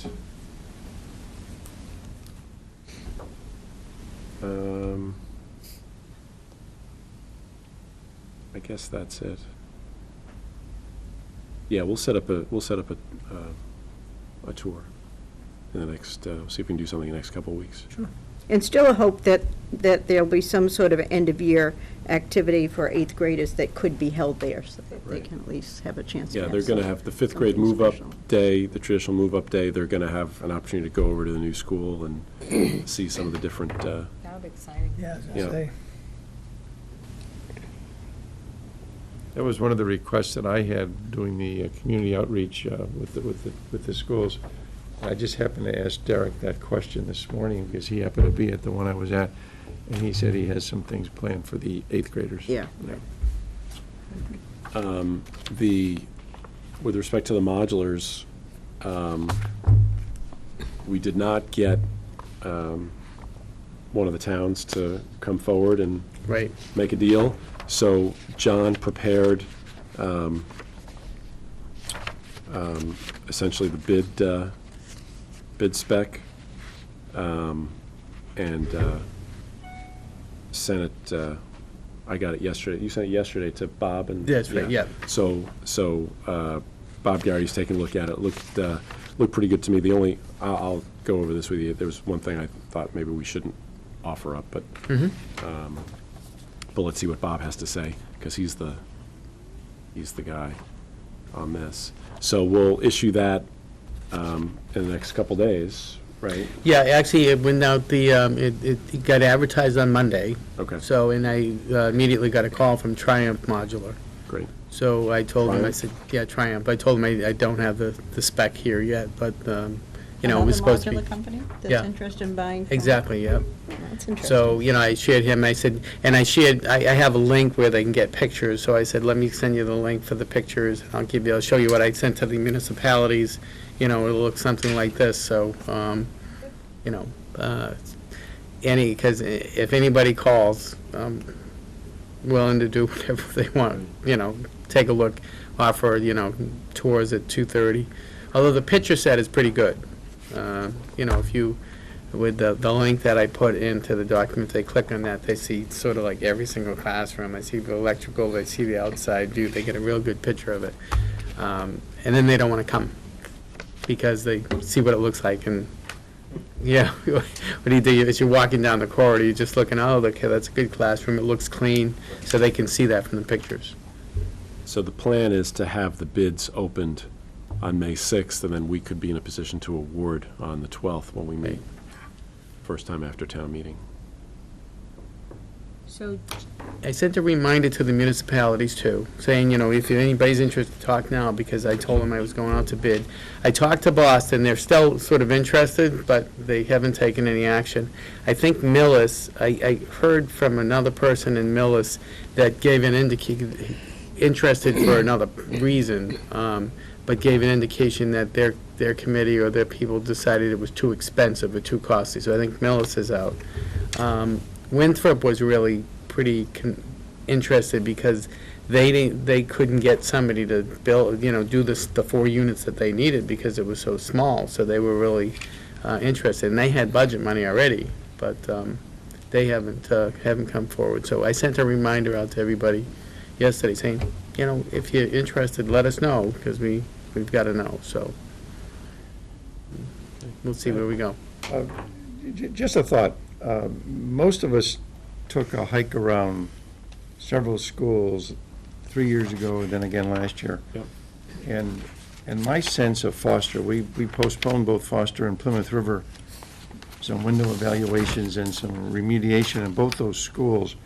I guess that's it. Yeah, we'll set up a tour in the next, see if we can do something in the next couple of weeks. Sure. And still a hope that there'll be some sort of end-of-year activity for 8th graders that could be held there, so that they Right. can at least have a chance to Yeah, have they're going to some- have the 5th grade something move-up special. day, the traditional move-up day. They're going to have an opportunity to go over to the new school and see some of the different, That would be exciting. Yeah, I was Yeah. gonna say. That was one of the requests that I had doing the community outreach with the schools. I just happened to ask Derek that question this morning because he happened to be at the one I was at, and he said he has some things planned for the 8th graders. Yeah. With respect to the modulars, we did not get one of the towns to come forward and Right. make a deal. So John prepared essentially the bid spec and sent it, I got it yesterday. You sent it yesterday to Bob and? That's right, yeah. So Bob Garrity's taking a look at it. Looked pretty good to me. I'll go over this with you. There was one thing I thought maybe we shouldn't offer up, but let's see what Bob has to say, because he's the guy on this. So we'll issue that in the next couple days, right? Yeah, actually, it went out it got advertised on Monday. Okay. So, and I immediately got a call from Triumph Modular. Great. So I told him, I Triumph? said, yeah, Triumph. I told him I don't have the spec here yet, but, it was supposed to be. Another modular company Yeah. that's interested in buying? from- Exactly, yeah. That's interesting. So, I shared him, I said, and I have a link where they can get pictures, so I said, let me send you the link for the pictures. I'll show you what I sent to the municipalities, it'll look something like this, so, because if anybody calls, I'm willing to do whatever they want, take a look, offer, tours at 2:30. Although the picture set is pretty good. If you, with the link that I put into the document, they click on that, they see sort of like every single classroom. I see the electrical, they see the outside view, they get a real good picture of it. And then they don't want to come because they see what it looks like and, what do you do? As you're walking down the corridor, you're just looking, oh, okay, that's a good classroom, it looks clean, so they can see that from the pictures. So the plan is to have the bids opened on May 6th, and then we could be in a position to award on the 12th when we meet, first time after town meeting. So, I sent a reminder to the municipalities too, saying, if anybody's interested, talk now, because I told them I was going out to bid. I talked to Boston, they're still sort of interested, but they haven't taken any action. I think Millis, I heard from another person in Millis that gave an interested for another reason, but gave an indication that their committee or their people decided it was too expensive or too costly, so I think Millis is out. Winthrop was really pretty interested because they couldn't get somebody to build, do the 4 units that they needed because it was so small, so they were really interested, and they had budget money already, but they haven't come forward. So I sent a reminder out to everybody yesterday saying, if you're interested, let us know, because we've got to know, so we'll see where we go. Just a thought. Most of us took a hike around several schools 3 years ago and then again last year. Yep. And my sense of Foster, we postponed both Foster and Plymouth River, some window evaluations and some remediation in both those schools.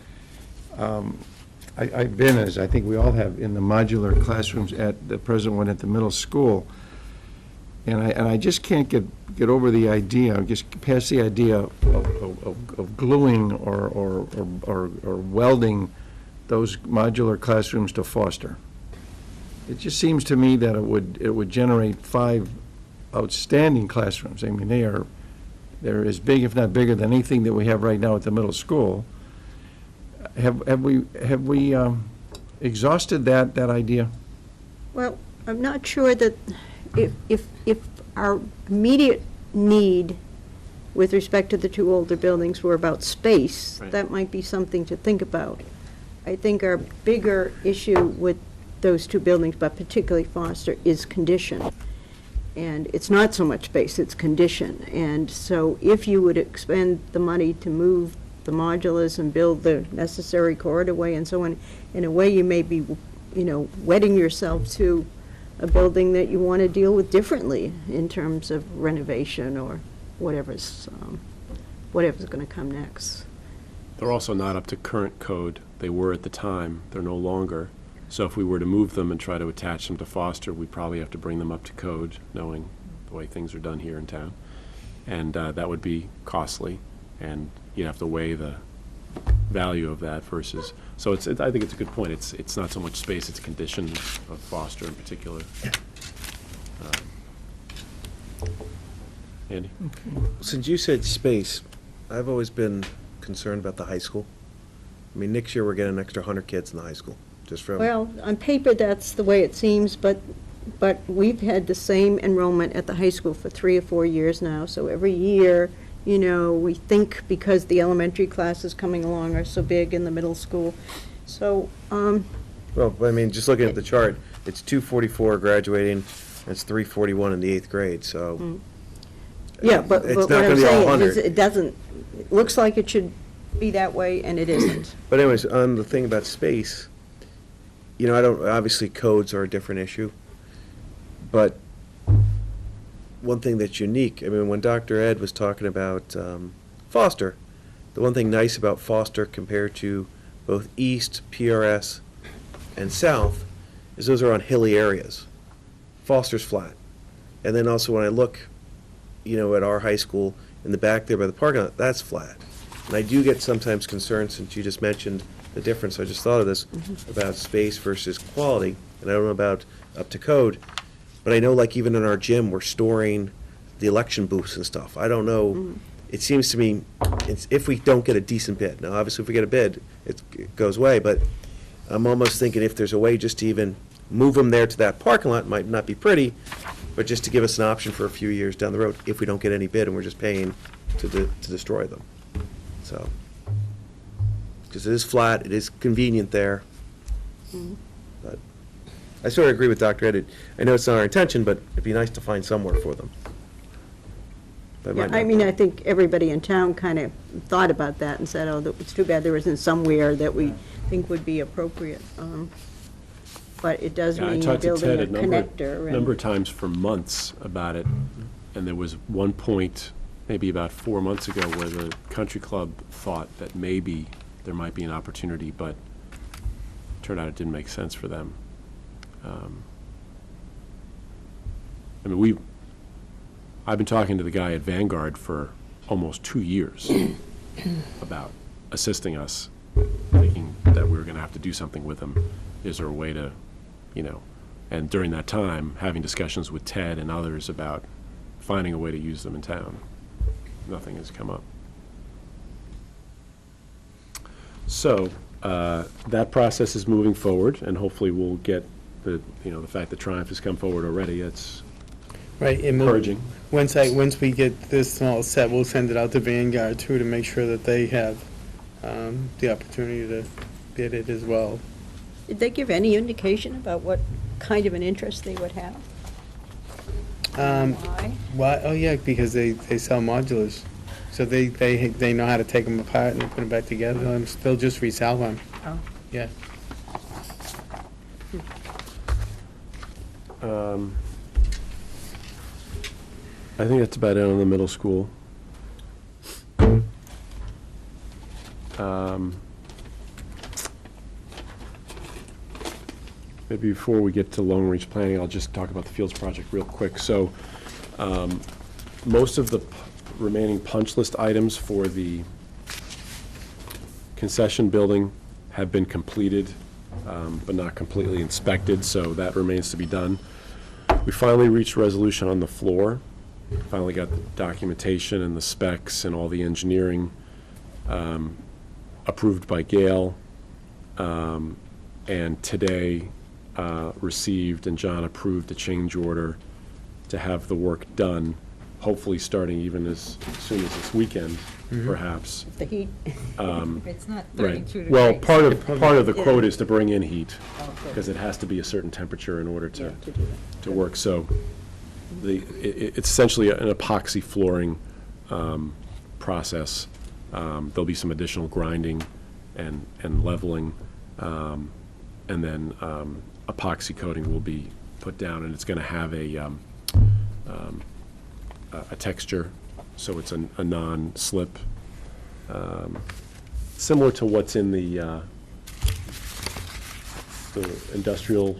I've been, as I think we all have, in the modular classrooms at the present one at the middle school. And I just can't get over the idea, just past the idea of gluing or welding those modular classrooms to Foster. It just seems to me that it would generate 5 outstanding classrooms. I mean, they're as big, if not bigger, than anything that we have right now at the middle school. Have we exhausted that idea? Well, I'm not sure that if our immediate need with respect to the 2 older buildings were about space, Right. that might be something to think about. I think our bigger issue with those 2 buildings, but particularly Foster, is condition. And it's not so much space, it's condition. And so if you would expend the money to move the modulars and build the necessary corridorway and so on, in a way you may be, wedding yourself to a building that you want to deal with differently in terms of renovation or whatever's going to come next. They're also not up to current code. They were at the time. They're no longer. So if we were to move them and try to attach them to Foster, we'd probably have to bring them up to code, knowing the way things are done here in town. And that would be costly, and you'd have to weigh the value of that versus, so I think it's a good point. It's not so much space, it's condition of Foster in particular. Andy? Since you said space, I've always been concerned about the high school. I mean, next year we're getting an extra 100 kids in the high school, just from. Well, on paper, that's the way it seems, but we've had the same enrollment at the high school for 3 or 4 years now, so every year, we think because the elementary classes coming along are so big in the middle school. So, Well, I mean, just looking at the chart, it's 244 graduating, and it's 341 in the 8th grade, so. yeah, but It's what not gonna I'm be all saying is 100. it looks like it should be that way, and it isn't. But anyways, on the thing about space, obviously codes are a different issue, but one thing that's unique, I mean, when Dr. Ed was talking about Foster, the one thing nice about Foster compared to both East, PRS, and South is those are on hilly areas. Foster's flat. And then also when I look, at our high school in the back there by the parking lot, that's flat. And I do get sometimes concerned, since you just mentioned the difference, I just thought of this, about space versus quality, and I don't know about up to code, but I know like even in our gym, we're storing the election booths and stuff. I don't know, it seems to me, if we don't get a decent bid, now obviously if we get a bid, it goes away, but I'm almost thinking if there's a way just to even move them there to that parking lot, might not be pretty, but just to give us an option for a few years down the road, if we don't get any bid and we're just paying to destroy them. So, because it is flat, it is convenient there. But I sort of agree with Dr. Ed. I know it's not our intention, but it'd be nice to find somewhere for them. But it Yeah, might not I mean, be. I think everybody in town kind of thought about that and said, it's too bad there isn't somewhere that we think would be appropriate. But it does Yeah, I mean talked to building Ted a a connector. number of times for months about it, and there was one point, maybe about 4 months ago, where the country club thought that maybe there might be an opportunity, but it turned out it didn't make sense for them. I've been talking to the guy at Vanguard for almost 2 years about assisting us, thinking that we were going to have to do something with them. Is there a way to, and during that time, having discussions with Ted and others about finding a way to use them in town. Nothing has come up. So, that process is moving forward, and hopefully we'll get the fact that Triumph has come forward already, it's Right, and encouraging. once we get this all set, we'll send it out to Vanguard too, to make sure that they have the opportunity to bid it as well. Did they give any indication about what kind of an interest they would have? Why? Why? Oh, yeah, because they sell modulars. So they know how to take them apart and put them back together, and they'll just resell them. Oh. Yeah. I think that's about it on the middle school. Maybe before we get to long-range planning, I'll just talk about the Fields project real quick. So Most of the remaining punch list items for the concession building have been completed, but not completely inspected, so that remains to be done. We finally reached resolution on the floor. Finally got the documentation and the specs and all the engineering approved by Gail. And today received and John approved a change order to have the work done, hopefully starting even as soon as this weekend, perhaps. The heat. It's not Right. 32 degrees. Well, part of the quote is to bring in heat, because it has to be a certain temperature in order Yeah, to to do that. to work. So it's essentially an epoxy flooring process. There'll be some additional grinding and leveling, and then epoxy coating will be put down, and it's going to have a texture, so it's a non-slip, similar to what's in the industrial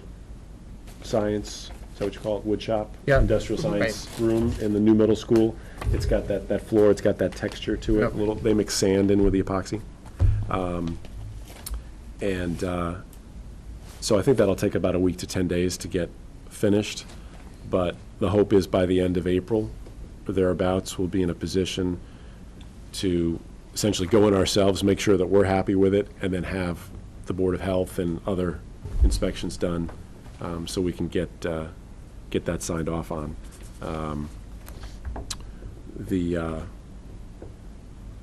science, is that what you call it, wood shop? Yeah. Industrial science room in the new middle school. It's got that floor, it's got that texture to it. Yep. They mix sand in with the epoxy. So I think that'll take about a week to 10 days to get finished, but the hope is by the end of April, or thereabouts, we'll be in a position to essentially go in ourselves, make sure that we're happy with it, and then have the Board of Health and other inspections done, so we can get that signed off on. I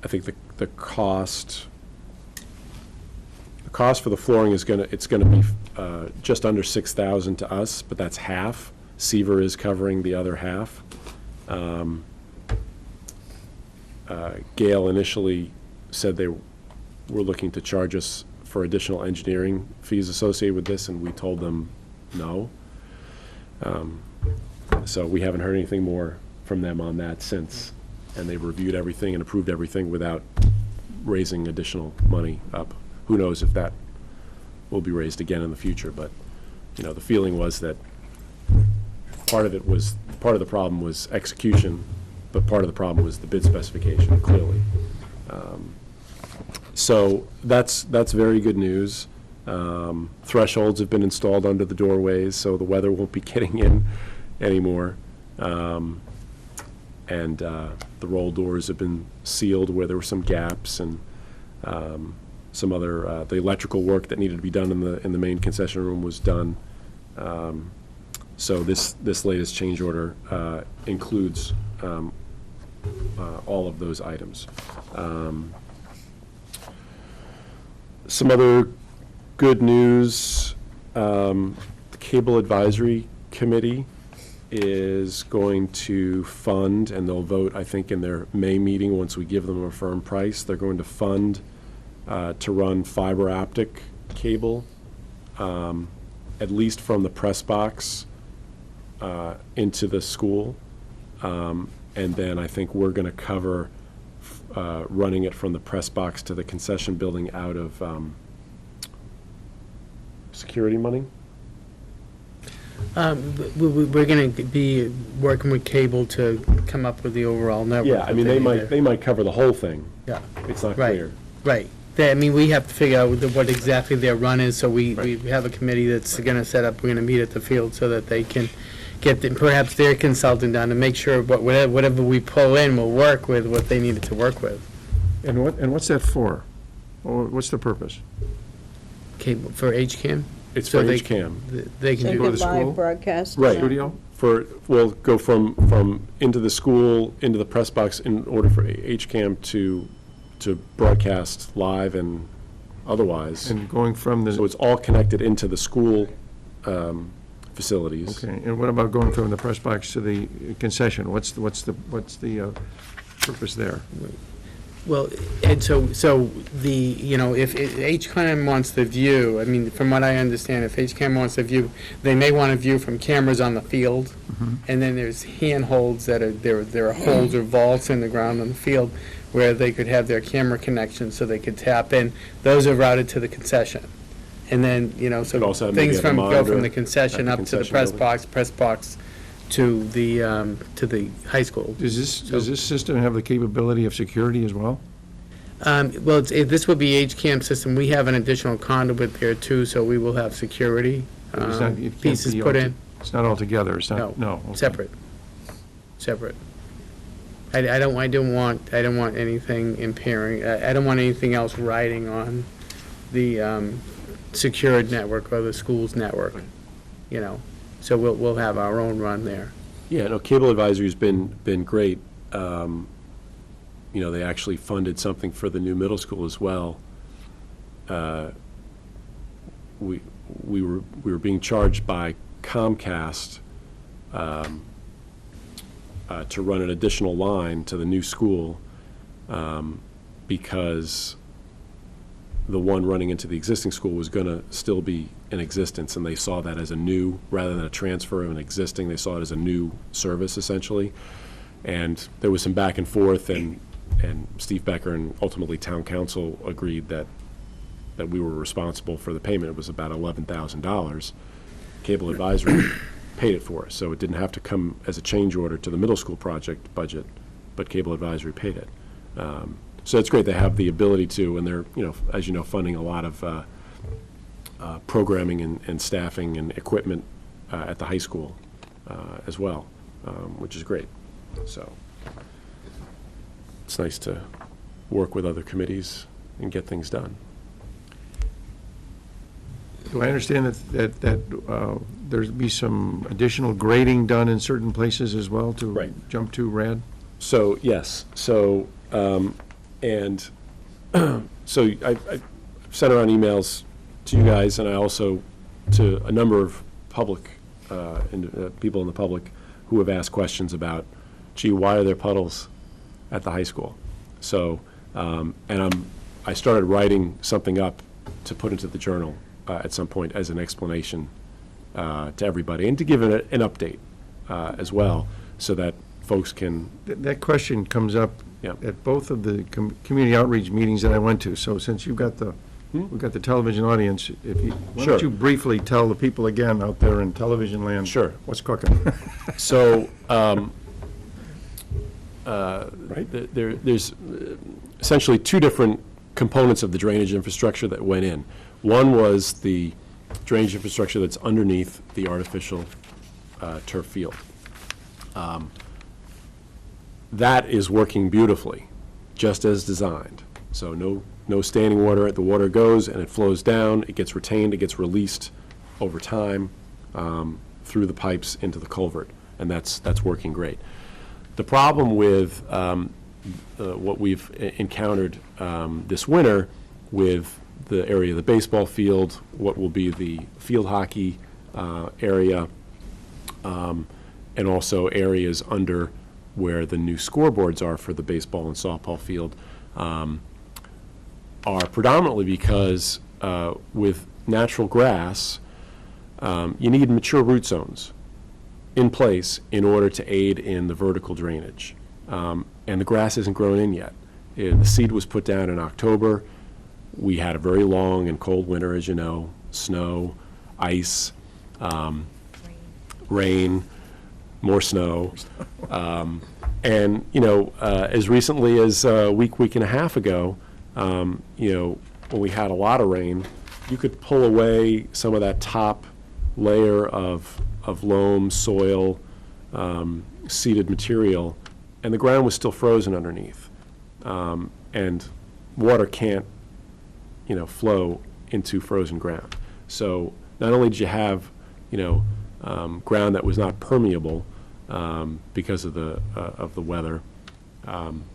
think the cost for the flooring is it's gonna be just under $6,000 to us, but that's half. Seaver is covering the other half. Gail initially said they were looking to charge us for additional engineering fees associated with this, and we told them no. So we haven't heard anything more from them on that since, and they've reviewed everything and approved everything without raising additional money up. Who knows if that will be raised again in the future, but, the feeling was that part of the problem was execution, but part of the problem was the bid specification, clearly. So that's very good news. Thresholds have been installed under the doorways, so the weather won't be getting in anymore. And the roll doors have been sealed where there were some gaps, and some other, the electrical work that needed to be done in the main concession room was done. So this latest change order includes all of those items. Some other good news, the Cable Advisory Committee is going to fund, and they'll vote, I think, in their May meeting, once we give them a firm price, they're going to fund to run fiber optic cable, at least from the press box into the school. And then I think we're going to cover running it from the press box to the concession building out of security money. We're going to be working with cable to come up with the overall network. Yeah, I mean, they might cover the whole thing. Yeah. It's not Right. clear. Right. We have to figure out what exactly their run is, so we have a committee that's going to set up, we're going to meet at the field so that they can get perhaps their consultant down to make sure whatever we pull in will work with what they needed to work with. And what's that for? Or what's the purpose? Cable, for HCAM? It's So for they- HCAM. They can So do go to the the school? live broadcast. Right. Studio? We'll go from into the school, into the press box, in order for HCAM to broadcast live and otherwise. And going from So the, it's all connected into the school facilities. okay, and what about going from the press box to the concession? What's the purpose there? Well, and so if HCAM wants the view, I mean, from what I understand, if HCAM wants the view, they may want to view from cameras on the field, and then there's handholds there are holes or vaults in the ground on the field where they could have their camera connection so they could tap in. Those are routed to the concession. And then, Could also so have maybe things a go monitor from the at concession the up to the concession building. press box to the high school. Does this system have the capability of security as well? Well, this would be HCAM system. We have an additional conduit there too, so we will have security It's not- it can't pieces be put all in. It's not all together, it's No, not, no. okay. separate. I don't want anything impairing, I don't want anything else riding on the secured network or the school's network, you know. So we'll have our own run there. Yeah, no, Cable Advisory's been great. You know, they actually funded something for the new middle school as well. We were being charged by Comcast to run an additional line to the new school because the one running into the existing school was going to still be in existence, and they saw that as a new, rather than a transfer of an existing, they saw it as a new service essentially. And there was some back and forth, and Steve Becker and ultimately town council agreed that we were responsible for the payment. It was about $11,000. Cable Advisory paid it for us, so it didn't have to come as a change order to the middle school project budget, but Cable Advisory paid it. So it's great they have the ability to, and they're, you know, as you know, funding a lot of programming and staffing and equipment at the high school as well, which is great. So it's nice to work with other committees and get things done. Do I understand that there's be some additional grading done in certain places as well to Right. jump to RAD? So, yes, so, and so I sent around emails to you guys, and I also to a number of public, people in the public who have asked questions about, gee, why are there puddles at the high school? So, and I started writing something up to put into the journal at some point as an explanation to everybody, and to give it an update as well, so that folks can. That question comes up Yeah. at both of the community outreach meetings that I went to. So since you've got we've got the television audience, why Sure. don't you briefly tell the people again out there in television land? Sure. What's cooking? So, there's essentially two different components of the drainage infrastructure that went in. One was the drainage infrastructure that's underneath the artificial turf field. That is working beautifully, just as designed. So no standing water. The water goes and it flows down, it gets retained, it gets released over time through the pipes into the culvert, and that's working great. The problem with what we've encountered this winter with the area of the baseball field, what will be the field hockey area, and also areas under where the new scoreboards are for the baseball and softball field, are predominantly because with natural grass, you need mature root zones in place in order to aid in the vertical drainage. And the grass isn't grown in yet. The seed was put down in October. We had a very long and cold winter, as you know, snow, ice, rain, more snow. And, you know, as recently as a week and a half ago, you know, when we had a lot of rain, you could pull away some of that top layer of loam, soil, seeded material, and the ground was still frozen underneath. And water can't, you know, flow into frozen ground. So not only did you have, you know, ground that was not permeable because of the weather,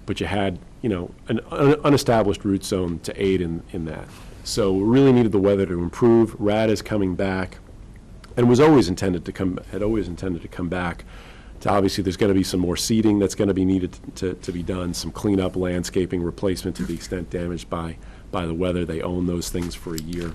but you had, you know, an unestablished root zone to aid in that. So we really needed the weather to improve. RAD is coming back, and had always intended to come back. To obviously, there's going to be some more seeding that's going to be needed to be done, some cleanup, landscaping, replacement to the extent damaged by the weather. They own those things for a year.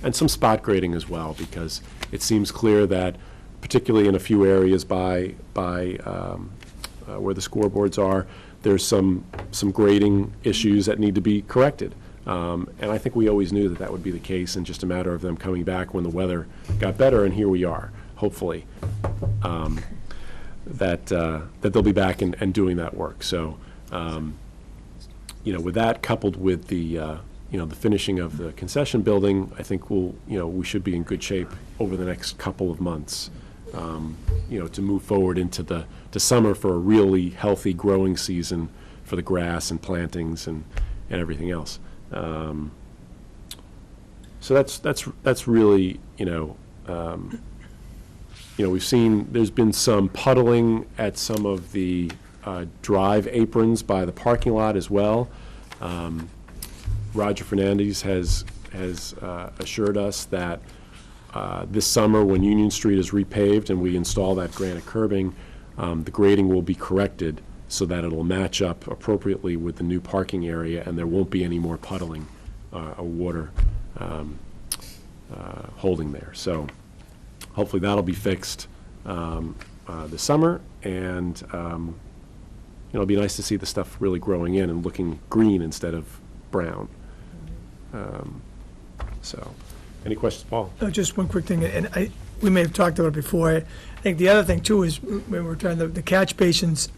And some spot grading as well, because it seems clear that, particularly in a few areas by where the scoreboards are, there's some grading issues that need to be corrected. And I think we always knew that would be the case, and just a matter of them coming back when the weather got better, and here we are. hopefully, that they'll be back and doing that work. So, with that coupled with the finishing of the concession building, I think we should be in good shape over the next couple of months, to move forward into the summer for a really healthy growing season for the grass and plantings and everything else. So that's really, we've seen, there's been some puddling at some of the drive aprons by the parking lot as well. Roger Fernandez has assured us that this summer, when Union Street is repaved and we install that granite curbing, the grading will be corrected so that it'll match up appropriately with the new parking area, and there won't be any more puddling or water holding there. So hopefully that'll be fixed this summer, and it'll be nice to see the stuff really growing in and looking green instead of brown. So, any questions, Paul? Just one quick thing, and we may have talked about it before. I think the other thing too is when we're trying, the catch basins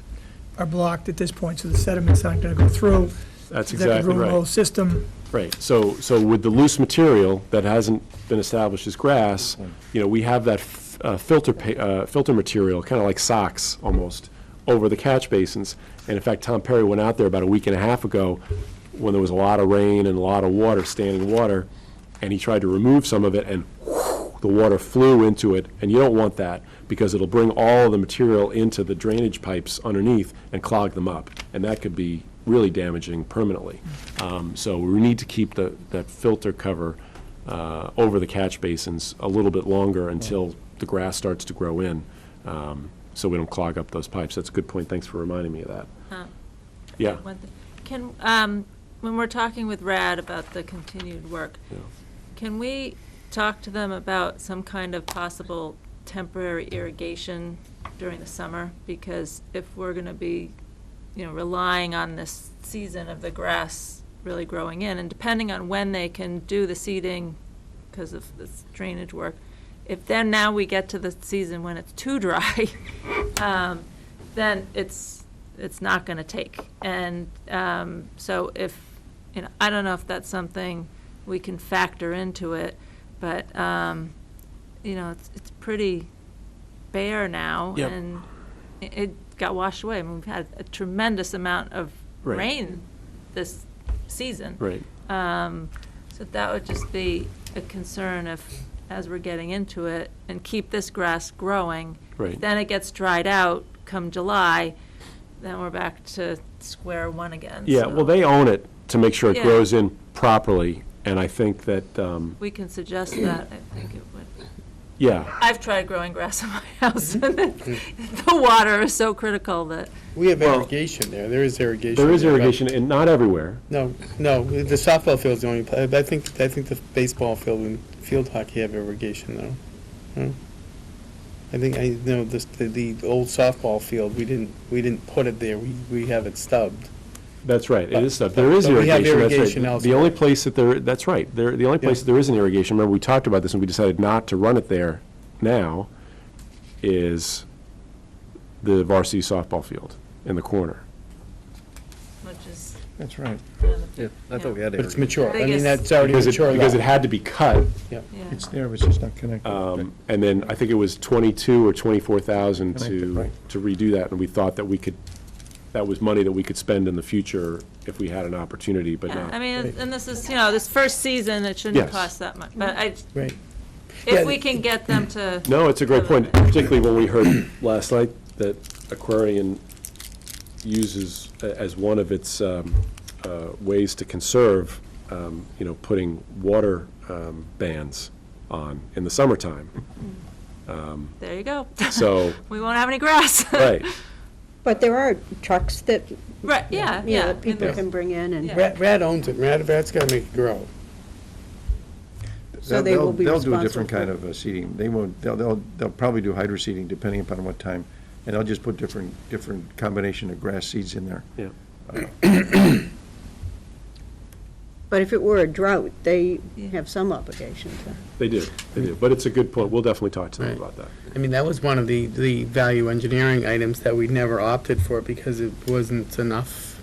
are blocked at this point, so the sediment's not gonna go through. That's That could exactly ruin the whole right. system. Right, so with the loose material that hasn't been established as grass, we have that filter material, kind of like socks almost, over the catch basins. And in fact, Tom Perry went out there about a week and a half ago when there was a lot of rain and a lot of water, standing water, and he tried to remove some of it, and the water flew into it, and you don't want that, because it'll bring all the material into the drainage pipes underneath and clog them up, and that could be really damaging permanently. So we need to keep that filter cover over the catch basins a little bit longer until the grass starts to grow in, so we don't clog up those pipes. That's a good point. Thanks for reminding me of that. Yeah. One thing. When we're talking with RAD about the continued work, Yeah. can we talk to them about some kind of possible temporary irrigation during the summer? Because if we're going to be, relying on this season of the grass really growing in, and depending on when they can do the seeding because of this drainage work, if then now we get to the season when it's too dry, then it's not going to take. And so if, I don't know if that's something we can factor into it, but, it's pretty bare now. Yep. And it got washed away. I mean, we've had a tremendous amount of Right. rain this season. Right. So that would just be a concern as we're getting into it, and keep this grass growing. Right. Then it gets dried out come July, then we're back to square one again. Yeah, So well, they own it to make sure it Yeah. grows in properly, and I think that, we can suggest that, I think it would. yeah, I've tried growing grass in my house, and the water is so critical that, We have Well, irrigation there. There is irrigation. there is there, but- irrigation, and not everywhere. No, the softball field's the only, I think the baseball field and field hockey have irrigation though. Hmm? I think, the old softball field, we didn't put it there, we have it stubbed. That's right, it But- is stuff. There is but we have irrigation, that's irrigation right. The only elsewhere. place that there, that's right, the only place Yeah. that there isn't irrigation, remember, we talked about this, and we decided not to run it there now, is the varsity softball field in the corner. which is That's right. kind of the Yeah, I thought we had But it's irrigation. mature. I mean, Biggest- that's already Because mature. because it lot. had to be cut, Yeah. yeah. It's there, it's just not connected. and then I think it was 22 or 24,000 Connected, right. to redo that, and we thought that that was money that we could spend in the future if we had an opportunity, but Yeah, not. I mean, and this is, this first season, it shouldn't Yes. cost that much, but Right. Yeah, if we can get them to. No, it's a great cover point, it. particularly when we heard last night that Aquarian uses as one of its ways to conserve, putting water bans on in the summertime. There you go. So, We won't have any grass. right, But there are trucks that, Right, yeah, you know, yeah. people can bring in, and Yeah. Rad owns it, Rad's gotta make it grow. so they will be They'll do a responsible different kind for- of seeding. They won't, they'll probably do hydro seeding depending upon what time, and they'll just put different combination of grass seeds in there. yeah. But if it were a drought, they Yeah. have some obligation to. They do, but it's a good point. We'll definitely talk to them Right. about that. I mean, that was one of the value engineering items that we never opted for because it wasn't enough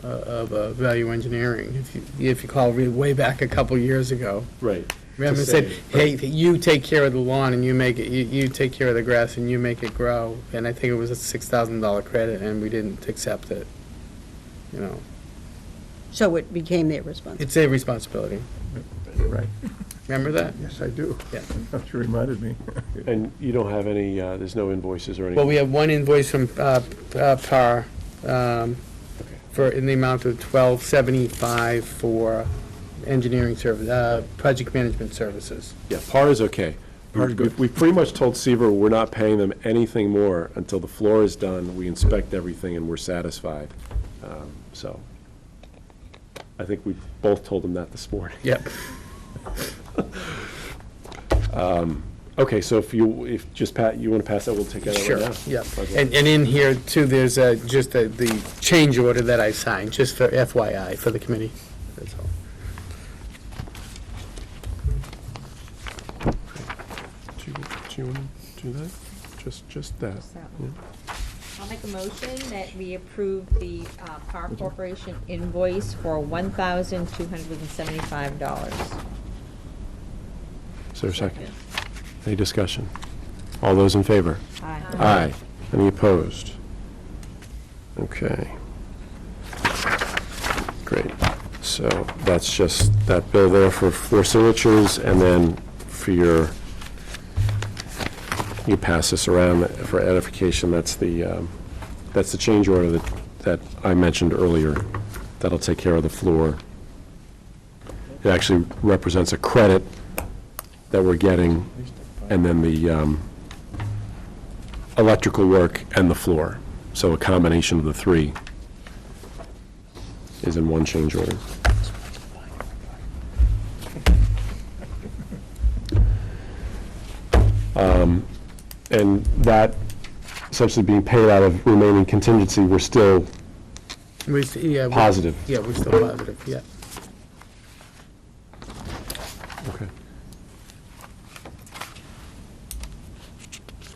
of a value engineering. If you call way back a couple years ago. Right. Remember, To said, say, hey, you take care of the lawn and you make it, you take care of the grass and you make it grow. And I think it was a $6,000 credit and we didn't accept it. You know, So it became their responsibility. it's a responsibility. Right. Remember that? Yes, I do. Yeah. You reminded me. And you don't have any, there's no invoices or anything? Well, we have one invoice from PAR for, in the amount of $12.75 for engineering service, project management services. Yeah, PAR is okay. PAR is good. We pretty much told Seaver we're not paying them anything more until the floor is done, we inspect everything, and we're satisfied. So, I think we both told them that this morning. Yep. Okay, so if just Pat, you want to pass that, we'll take that Sure, right now. yeah. Okay. And in here, too, there's just the change order that I signed, just for FYI, for the committee. That's all. Do you want to do that? Just that? Just that one. I'll make a motion that we approve the Power Corporation invoice for $1,275. Is there a second? Any discussion? All those in favor? Aye. Aye. Any opposed? Okay. Great. So that's just that bill there for 4 signatures, and then for your, you pass this around for edification. That's the change order that I mentioned earlier. That'll take care of the floor. It actually represents a credit that we're getting, and then the electrical work and the floor. So a combination of the 3 is in one change order. And that essentially being paid out of remaining contingency, we're still Yeah, positive. Yeah, we're still positive, yeah. Okay.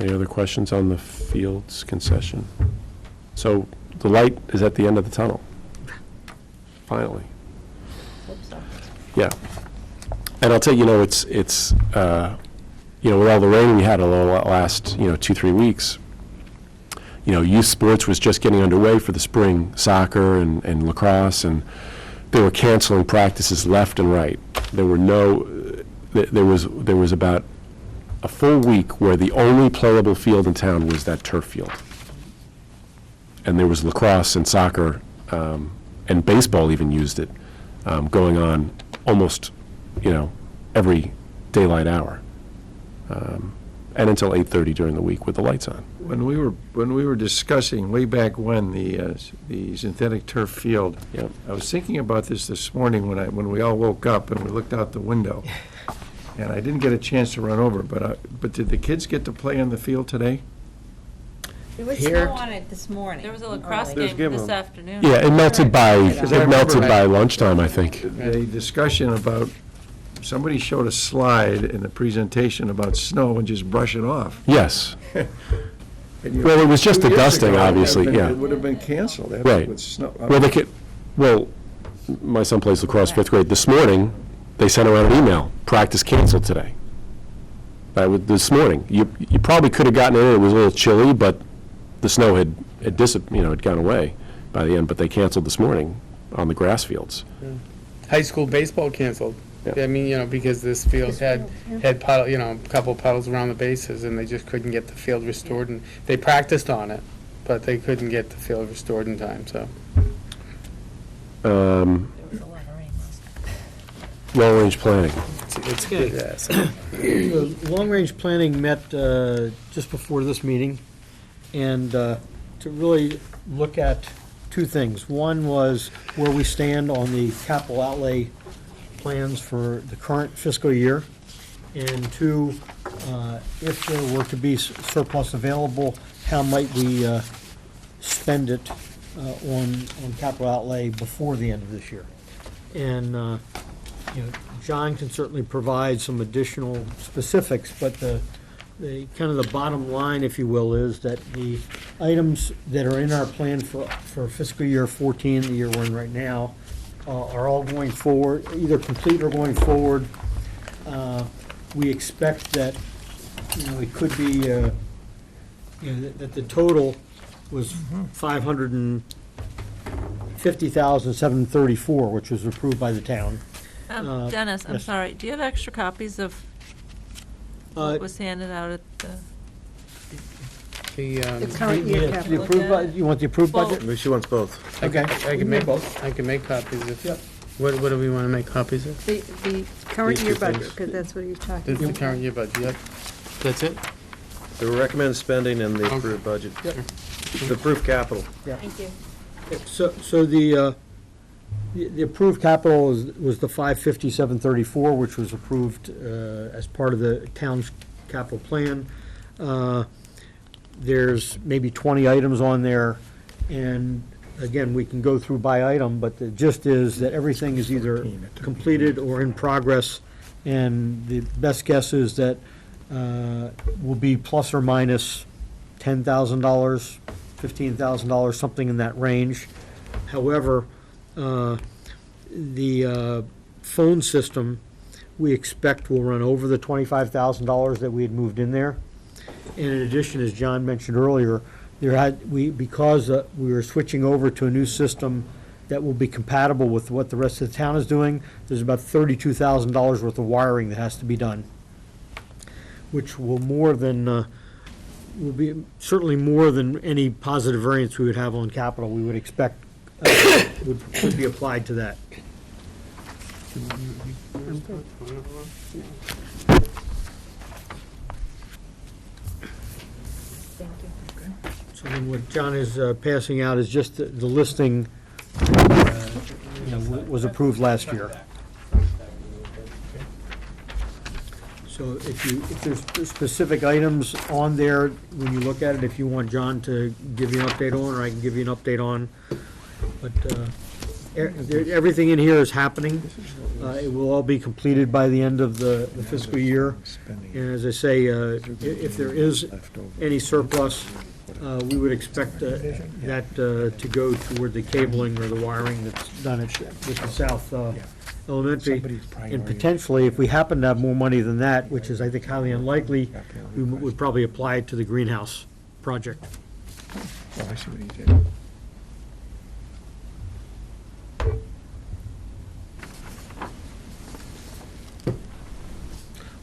Any other questions on the Fields concession? So the light is at the end of the tunnel, finally. Hope so. Yeah. And I'll tell you, it's with all the rain we had over the last, 2-3 weeks, youth sports was just getting underway for the spring soccer and lacrosse, and they were canceling practices left and right. There was about a full week where the only playable field in town was that turf field. And there was lacrosse and soccer, and baseball even used it, going on almost, every daylight hour. And until 8:30 during the week with the lights on. When we were discussing way back when the synthetic turf field, Yep. I was thinking about this morning when we all woke up and we looked out the window. And I didn't get a chance to run over, but did the kids get to play on the field today? There was Here- snow on it this morning. There was a lacrosse early. game this afternoon. Yeah, it melted by, Because I remember- lunchtime, I think. The discussion about, somebody showed a slide in the presentation about snow and just brush it off. Yes. And, you know, Well, it was just the 2 years dusting, ago, obviously, yeah. It would have been canceled. Right. With snow. Well, my son plays lacrosse 5th grade. This morning, they sent around an email, practice canceled today. This morning. You probably could have gotten in, it was a little chilly, but the snow had gone away by the end, but they canceled this morning on the grass fields. High school baseball canceled. Yeah. I mean, because this field had puddle, a couple puddles around the bases, and they just couldn't get the field restored, and they practiced on it, but they couldn't get the field restored in time, so. There was a lot of rain last night. Long-range planning. It's good, yeah, so. The long-range planning met just before this meeting, and to really look at 2 things. One was where we stand on the capital outlay plans for the current fiscal year, and 2, if there were to be surplus available, how might we spend it on capital outlay before the end of this year? And, John can certainly provide some additional specifics, but the kind of the bottom line, if you will, is that the items that are in our plan for fiscal year 14, the year we're in right now, are all going forward, either complete or going forward. We expect that, it could be, that the total was $550,734, which was approved by the town. Dennis, I'm yes. sorry, do you have extra copies of what was handed out at the? The, The current year The capital. approved you want the approved Well- budget? Maybe she wants both. Okay. I can make copies of. Yep. What do we want to make copies of? The current These year two budget, things. because that's what he's talking This is the about. current year budget, yep. That's it? The recommended spending and the approved budget. The approved capital. Thank you. So the approved capital was the 55734, which was approved as part of the town's capital plan. There's maybe 20 items on there, and again, we can go through by item, but the gist is that everything is either completed or in progress, and the best guess is that will be plus or minus $10,000, $15,000, something in that range. However, the phone system, we expect will run over the $25,000 that we had moved in there. And in addition, as John mentioned earlier, because we were switching over to a new system that will be compatible with what the rest of the town is doing, there's about $32,000 worth of wiring that has to be done, which will be certainly more than any positive variance we would have on capital we would expect could be applied to that. Thank you. So then what John is passing out is just the listing was approved last year. So if there's specific items on there, when you look at it, if you want John to give you an update on, or I can give you an update on, but everything in here is happening. It will all be completed by the end of the fiscal year. And as I say, if there is any surplus, we would expect that to go toward the cabling or the wiring that's done with the South Elementary. And potentially, if we happen to have more money than that, which is, I think, highly unlikely, we would probably apply it to the greenhouse project. Oh, I see what he did.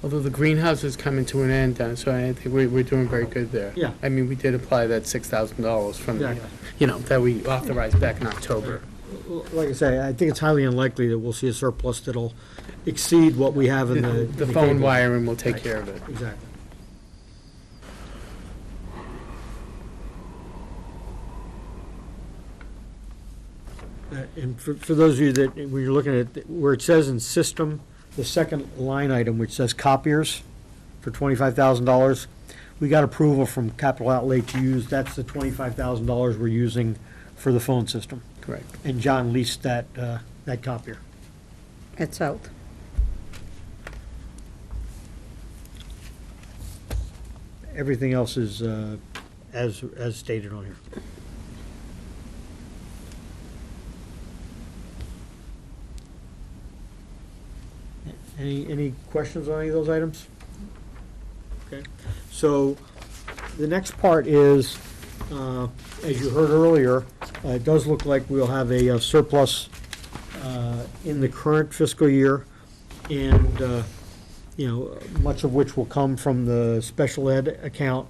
Although the greenhouse is coming to an end, Dennis, so I think we're doing very good there. Yeah. I mean, we did apply that $6,000 from, Exactly. that we authorized back in October. Like I say, I think it's highly unlikely that we'll see a surplus that'll exceed what we have in the. The in phone cable. wiring will take care of it. Exactly. And for those of you that, when you're looking at, where it says in system, the second line item, which says copiers for $25,000, we got approval from capital outlay to use, that's the $25,000 we're using for the phone system. Correct. And John leased that copier. At South. Everything else is as stated on here. Any questions on any of those items? Okay, so the next part is, as you heard earlier, it does look like we'll have a surplus in the current fiscal year, and, much of which will come from the special ed account.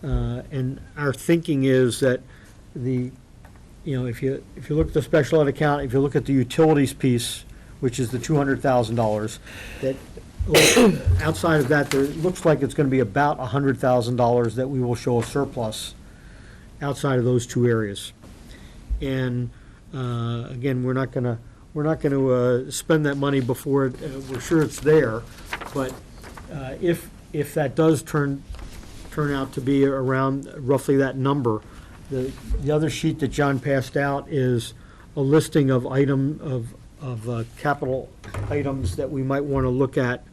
And our thinking is that if you look at the special ed account, if you look at the utilities piece, which is the $200,000, that outside of that, there looks like it's going to be about $100,000 that we will show a surplus outside of those two areas. And again, we're not going to spend that money before we're sure it's there. But if that does turn out to be around roughly that number, the other sheet that John passed out is a listing of capital items that we might want to look at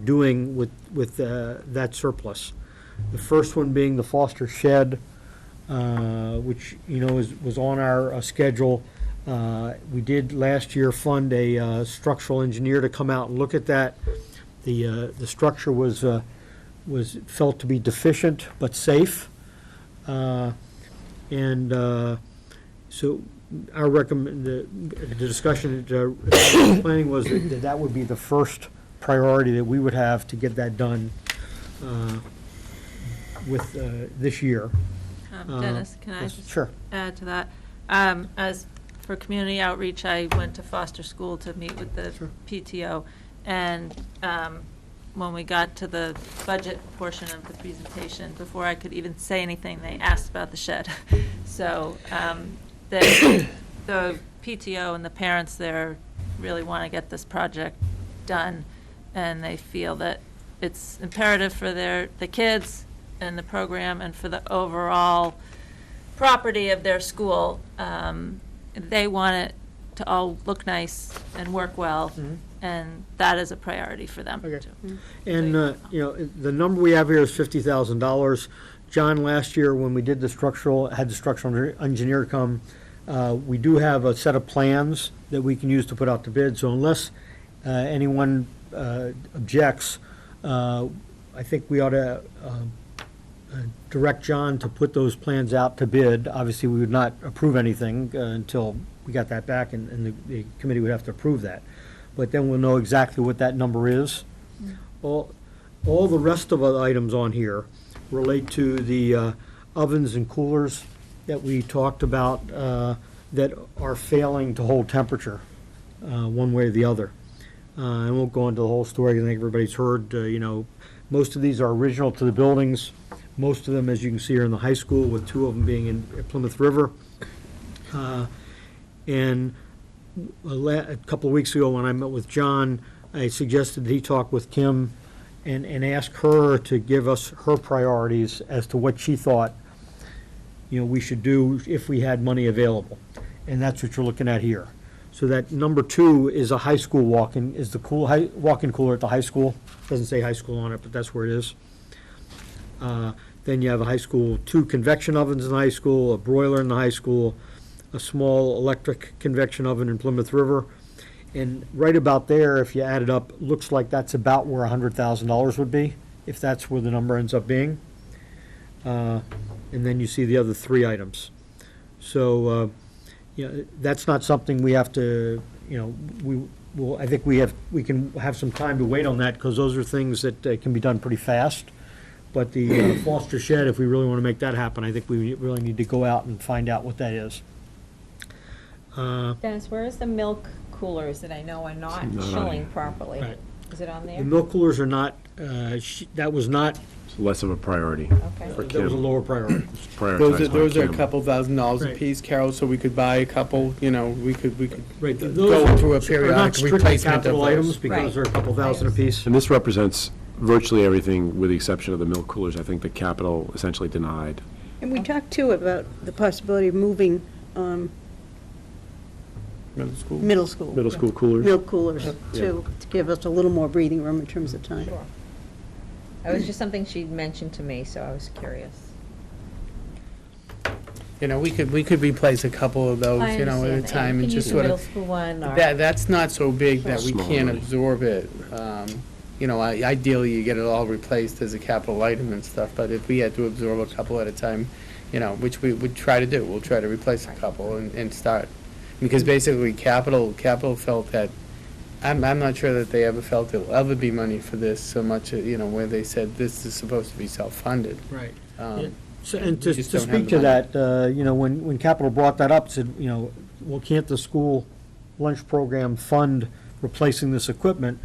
doing with that surplus. The first one being the Foster shed, which, was on our schedule. We did last year fund a structural engineer to come out and look at that. The structure was felt to be deficient but safe. So our the discussion at planning was that would be the first priority that we would have to get that done with this year. Dennis, can I yes, just sure. add to that? As for community outreach, I went to Foster School to meet with the Sure. PTO, and when we got to the budget portion of the presentation, before I could even say anything, they asked about the shed. So the PTO and the parents there really want to get this project done, and they feel that it's imperative for the kids and the program and for the overall property of their school. They want it to all look nice and work well, and that is a priority for them, Okay. too. And, the number we have here is $50,000. John, last year, when we did had the structural engineer come, we do have a set of plans that we can use to put out to bid, so unless anyone objects, I think we ought to direct John to put those plans out to bid. Obviously, we would not approve anything until we got that back, and the committee would have to approve that. But then we'll know exactly what that number is. All the rest of the items on here relate to the ovens and coolers that we talked about that are failing to hold temperature one way or the other. I won't go into the whole story. I think everybody's heard, most of these are original to the buildings. Most of them, as you can see, are in the high school, with 2 of them being in Plymouth River. And a couple of weeks ago, when I met with John, I suggested that he talk with Kim and ask her to give us her priorities as to what she thought, we should do if we had money available. And that's what you're looking at here. So that number 2 is a high school walk-in, is the walk-in cooler at the high school. Doesn't say high school on it, but that's where it is. Then you have a high school, 2 convection ovens in the high school, a broiler in the high school, a small electric convection oven in Plymouth River. And right about there, if you add it up, looks like that's about where $100,000 would be, if that's where the number ends up being. And then you see the other 3 items. So, that's not something we have to, I think we can have some time to wait on that, because those are things that can be done pretty fast. But the Foster shed, if we really want to make that happen, I think we really need to go out and find out what that is. Dennis, where is the milk coolers that I know are not Not on chilling here. properly? Right. Is it on The there? milk coolers are not, that was not, It's less of a priority. Okay. For that was a Kim. lower priority. Prioritized by Those are a Kim. couple $1,000s Right. a piece, Carol, so we could buy a couple, we could Right, go those through a are not periodic strictly replacement of capital items, those. because Right. they're a couple thousand apiece. And this represents virtually everything with the exception of the milk coolers. I think the capital essentially denied. And we talked too about the possibility of moving Middle school. middle school. Middle school coolers. Milk coolers to give us a little more breathing room in terms of time. Sure. It was just something she'd mentioned to me, so I was curious. We could replace a couple of those, I at a understand. time, and Can you just do sort middle of. school one, or? That's not so big that we Small can't money. absorb it. Ideally, you get it all replaced as a capital item and stuff, but if we had to absorb a couple at a time, which we would try to do, we'll try to replace a couple and start. Because basically, capital felt that, I'm not sure that they ever felt there'll ever be money for this so much, where they said this is supposed to be self-funded. Right. Um, So, and We to just don't have speak the to money. that, when Capital brought that up, said, well, can't the school lunch program fund replacing this equipment?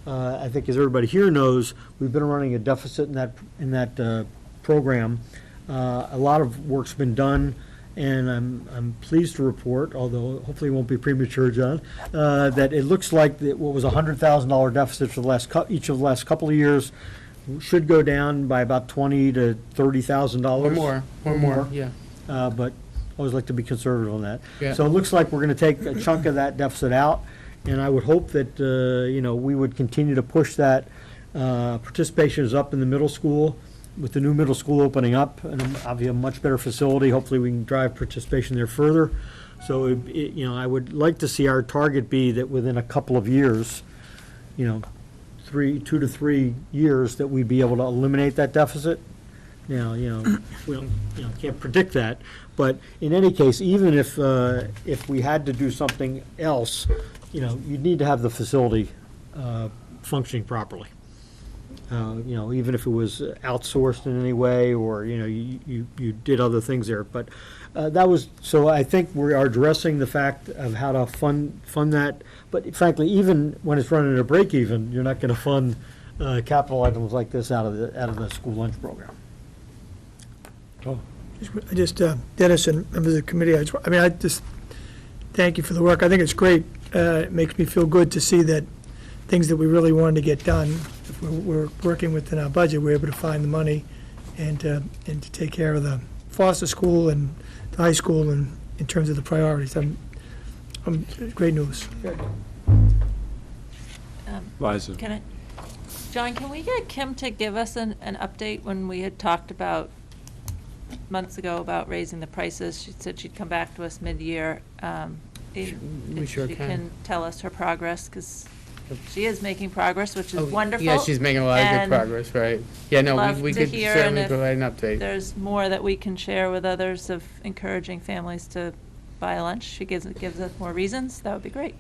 I think as everybody here knows, we've been running a deficit in that program. A lot of work's been done, and I'm pleased to report, although hopefully it won't be premature, John, that it looks like that what was a $100,000 deficit for each of the last couple of years should go down by about $20,000 to $30,000. Or more, yeah. But always like to be conservative on that. Yeah. So it looks like we're going to take a chunk of that deficit out, and I would hope that, we would continue to push that. Participation is up in the middle school, with the new middle school opening up, and obviously a much better facility. Hopefully, we can drive participation there further. So, I would like to see our target be that within a couple of years, 2 to 3 years, that we'd be able to eliminate that deficit. Now, we don't, can't predict that, but in any case, even if we had to do something else, you'd need to have the facility functioning properly. Even if it was outsourced in any way, or, you did other things there. But so I think we are addressing the fact of how to fund that. But frankly, even when it's running at a break even, you're not going to fund capital items like this out of the school lunch program. Dennis and members of the committee, I just thank you for the work. I think it's great. It makes me feel good to see that things that we really wanted to get done, if we're working within our budget, we're able to find the money and to take care of the foster school and the high school and in terms of the priorities. Great news. Liza. John, can we get Kim to give us an update when we had talked about months ago about raising the prices? She said she'd come back to us mid-year. We sure She can. can tell us her progress, because she is making progress, which is wonderful. Yeah, she's making a lot of good and progress, right? Yeah, no, love we to could hear, certainly and if provide an update. There's more that we can share with others of encouraging families to buy lunch. She gives us more reasons. That would be great.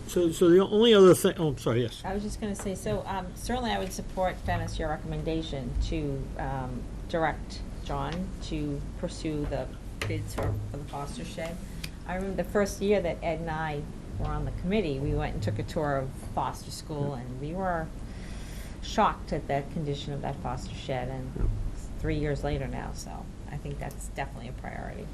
So the only other thing, I'm sorry, yes. I was just going to say, so certainly I would support, Dennis, your recommendation to direct John to pursue the bids for the foster shed. I remember the first year that Ed and I were on the committee, we went and took a tour of foster school, and we were shocked at the condition of that foster shed, and it's 3 years later now, so I think that's definitely a priority.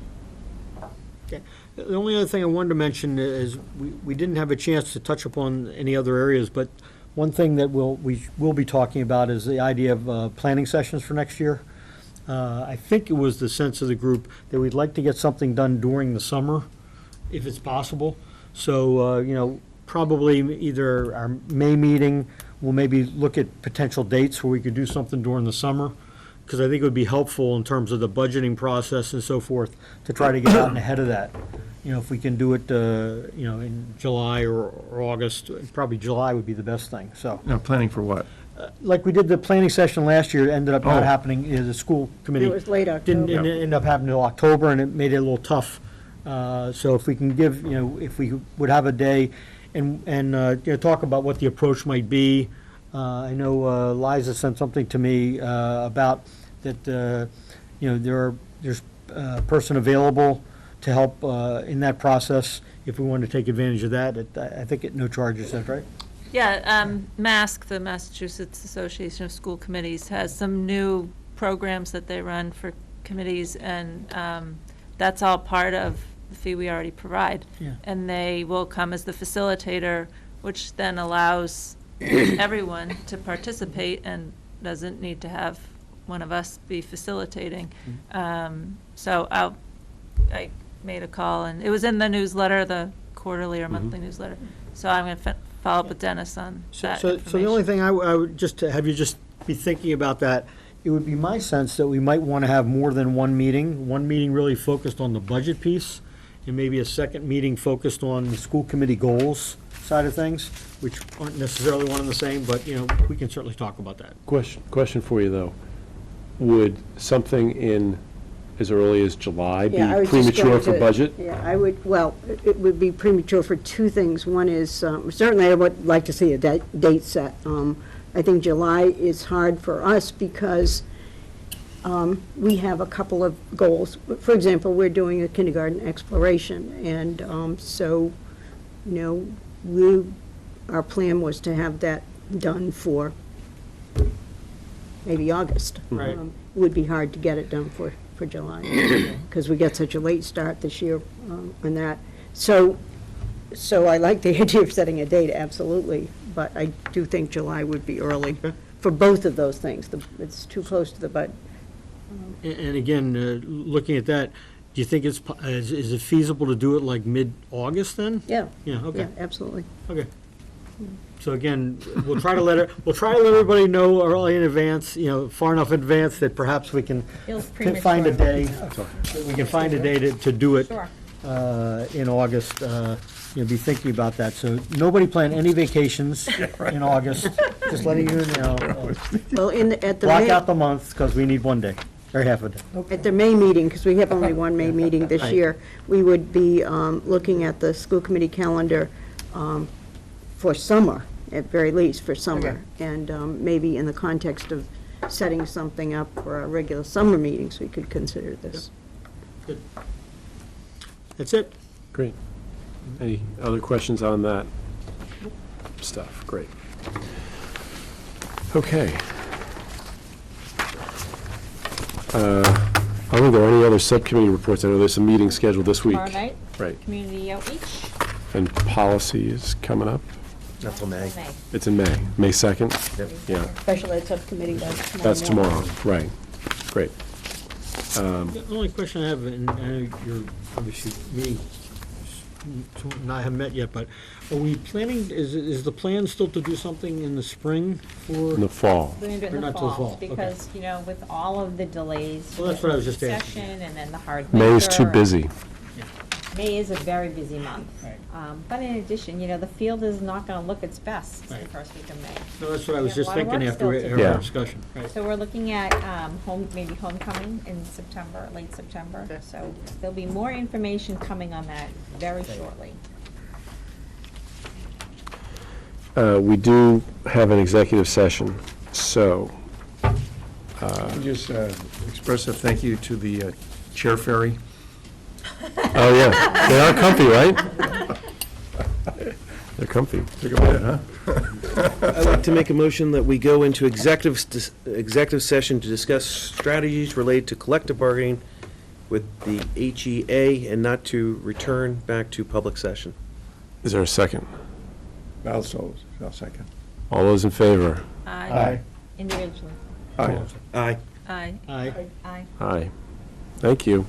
Okay. The only other thing I wanted to mention is we didn't have a chance to touch upon any other areas, but one thing that we will be talking about is the idea of planning sessions for next year. I think it was the sense of the group that we'd like to get something done during the summer, if it's possible. So, probably either our May meeting, we'll maybe look at potential dates where we could do something during the summer, because I think it would be helpful in terms of the budgeting process and so forth, to try to get out ahead of that. If we can do it, in July or August, probably July would be the best thing, so. Planning for what? Like we did the planning session last year, it ended up not Oh. happening, the school committee. It was late Didn't October. end up happening until October, and it made it a little tough. So if we can give, if we would have a day and talk about what the approach might be. I know Liza sent something to me about that, there's a person available to help in that process if we want to take advantage of that. I think at no charge, is that right? Yeah, MASC, the Massachusetts Association of School Committees, has some new programs that they run for committees, and that's all part of the fee we already provide. Yeah. And they will come as the facilitator, which then allows everyone to participate and doesn't need to have one of us be facilitating. So I made a call, and it was in the newsletter, the quarterly or monthly newsletter. So I'm going to follow up with Dennis on that So the only thing I would just to have you just be thinking about that, it would be my sense that we might want to have more than one meeting really focused on the budget piece, and maybe a second meeting focused on the school committee goals side of things, which aren't necessarily one and the same, but, we can certainly talk about that. Question for you, though. Would something in as early as July be Yeah, I was just premature going for to- budget? Yeah, it would be premature for two things. One is, certainly I would like to see a date set. I think July is hard for us because we have a couple of goals. For example, we're doing a kindergarten exploration, and so, our plan was to have that done for maybe August. Right. It would be hard to get it done for July, because we get such a late start this year on that. So I like the idea of setting a date, absolutely, but I do think July would be early for both of those things. It's too close to the And again, looking at that, do you think is it feasible to do it like mid-August then? Yeah, Yeah, yeah, okay, absolutely. okay. So again, we'll try to let everybody know early in advance, far enough in advance that perhaps we can Feels find a day. premature. We can find a day to do it Sure. in August. Be thinking about that. So nobody plan any vacations in August, just letting you know. Well, at the Block May, out the month, because we need one day, or half a day. at the May meeting, because we have only one May meeting this Right. year, we would be looking at the school committee calendar for summer, at very least for summer. And maybe in the context of setting something up for our regular summer meetings, we could consider this. Good. That's it. Great. Any other questions on that stuff? Great. Okay. I don't think there are any other subcommittee reports. I know there's a meeting scheduled this week. Tomorrow night, Right. community outreach. And policy is coming up. Not till May. May. It's in May 2nd? Yep. Yeah, Special ed subcommittee, that's tomorrow, right. Great. The only question I have, and I know you're obviously meeting, and I haven't met yet, but are we planning, is the plan still to do something in the spring for? In the fall. We're gonna do it Or in the not till fall, fall, okay. because, with all of the delays. Well, that's with what I was just Concession asking. and then the hard May is too winter. busy. May is a very busy month. Right. But in addition, the field is not gonna look its best the Right. first week of May. No, that's what I was We have a just lot of thinking work after still to our do. Yeah. discussion. Right. So we're looking at maybe homecoming in September, late September. Okay. So there'll be more information coming on that very shortly. We do have an executive session, so, Just express a thank you to the chair ferry. oh, yeah, they are comfy, right? They're comfy. Took a minute, huh? I'd like to make a motion that we go into executive session to discuss strategies related to collective bargaining with the HEA and not to return back to public session. Is there a second? I'll second. All those in favor? Aye. Individually. Aye. Aye. Aye. Aye. Aye. Aye. Thank you.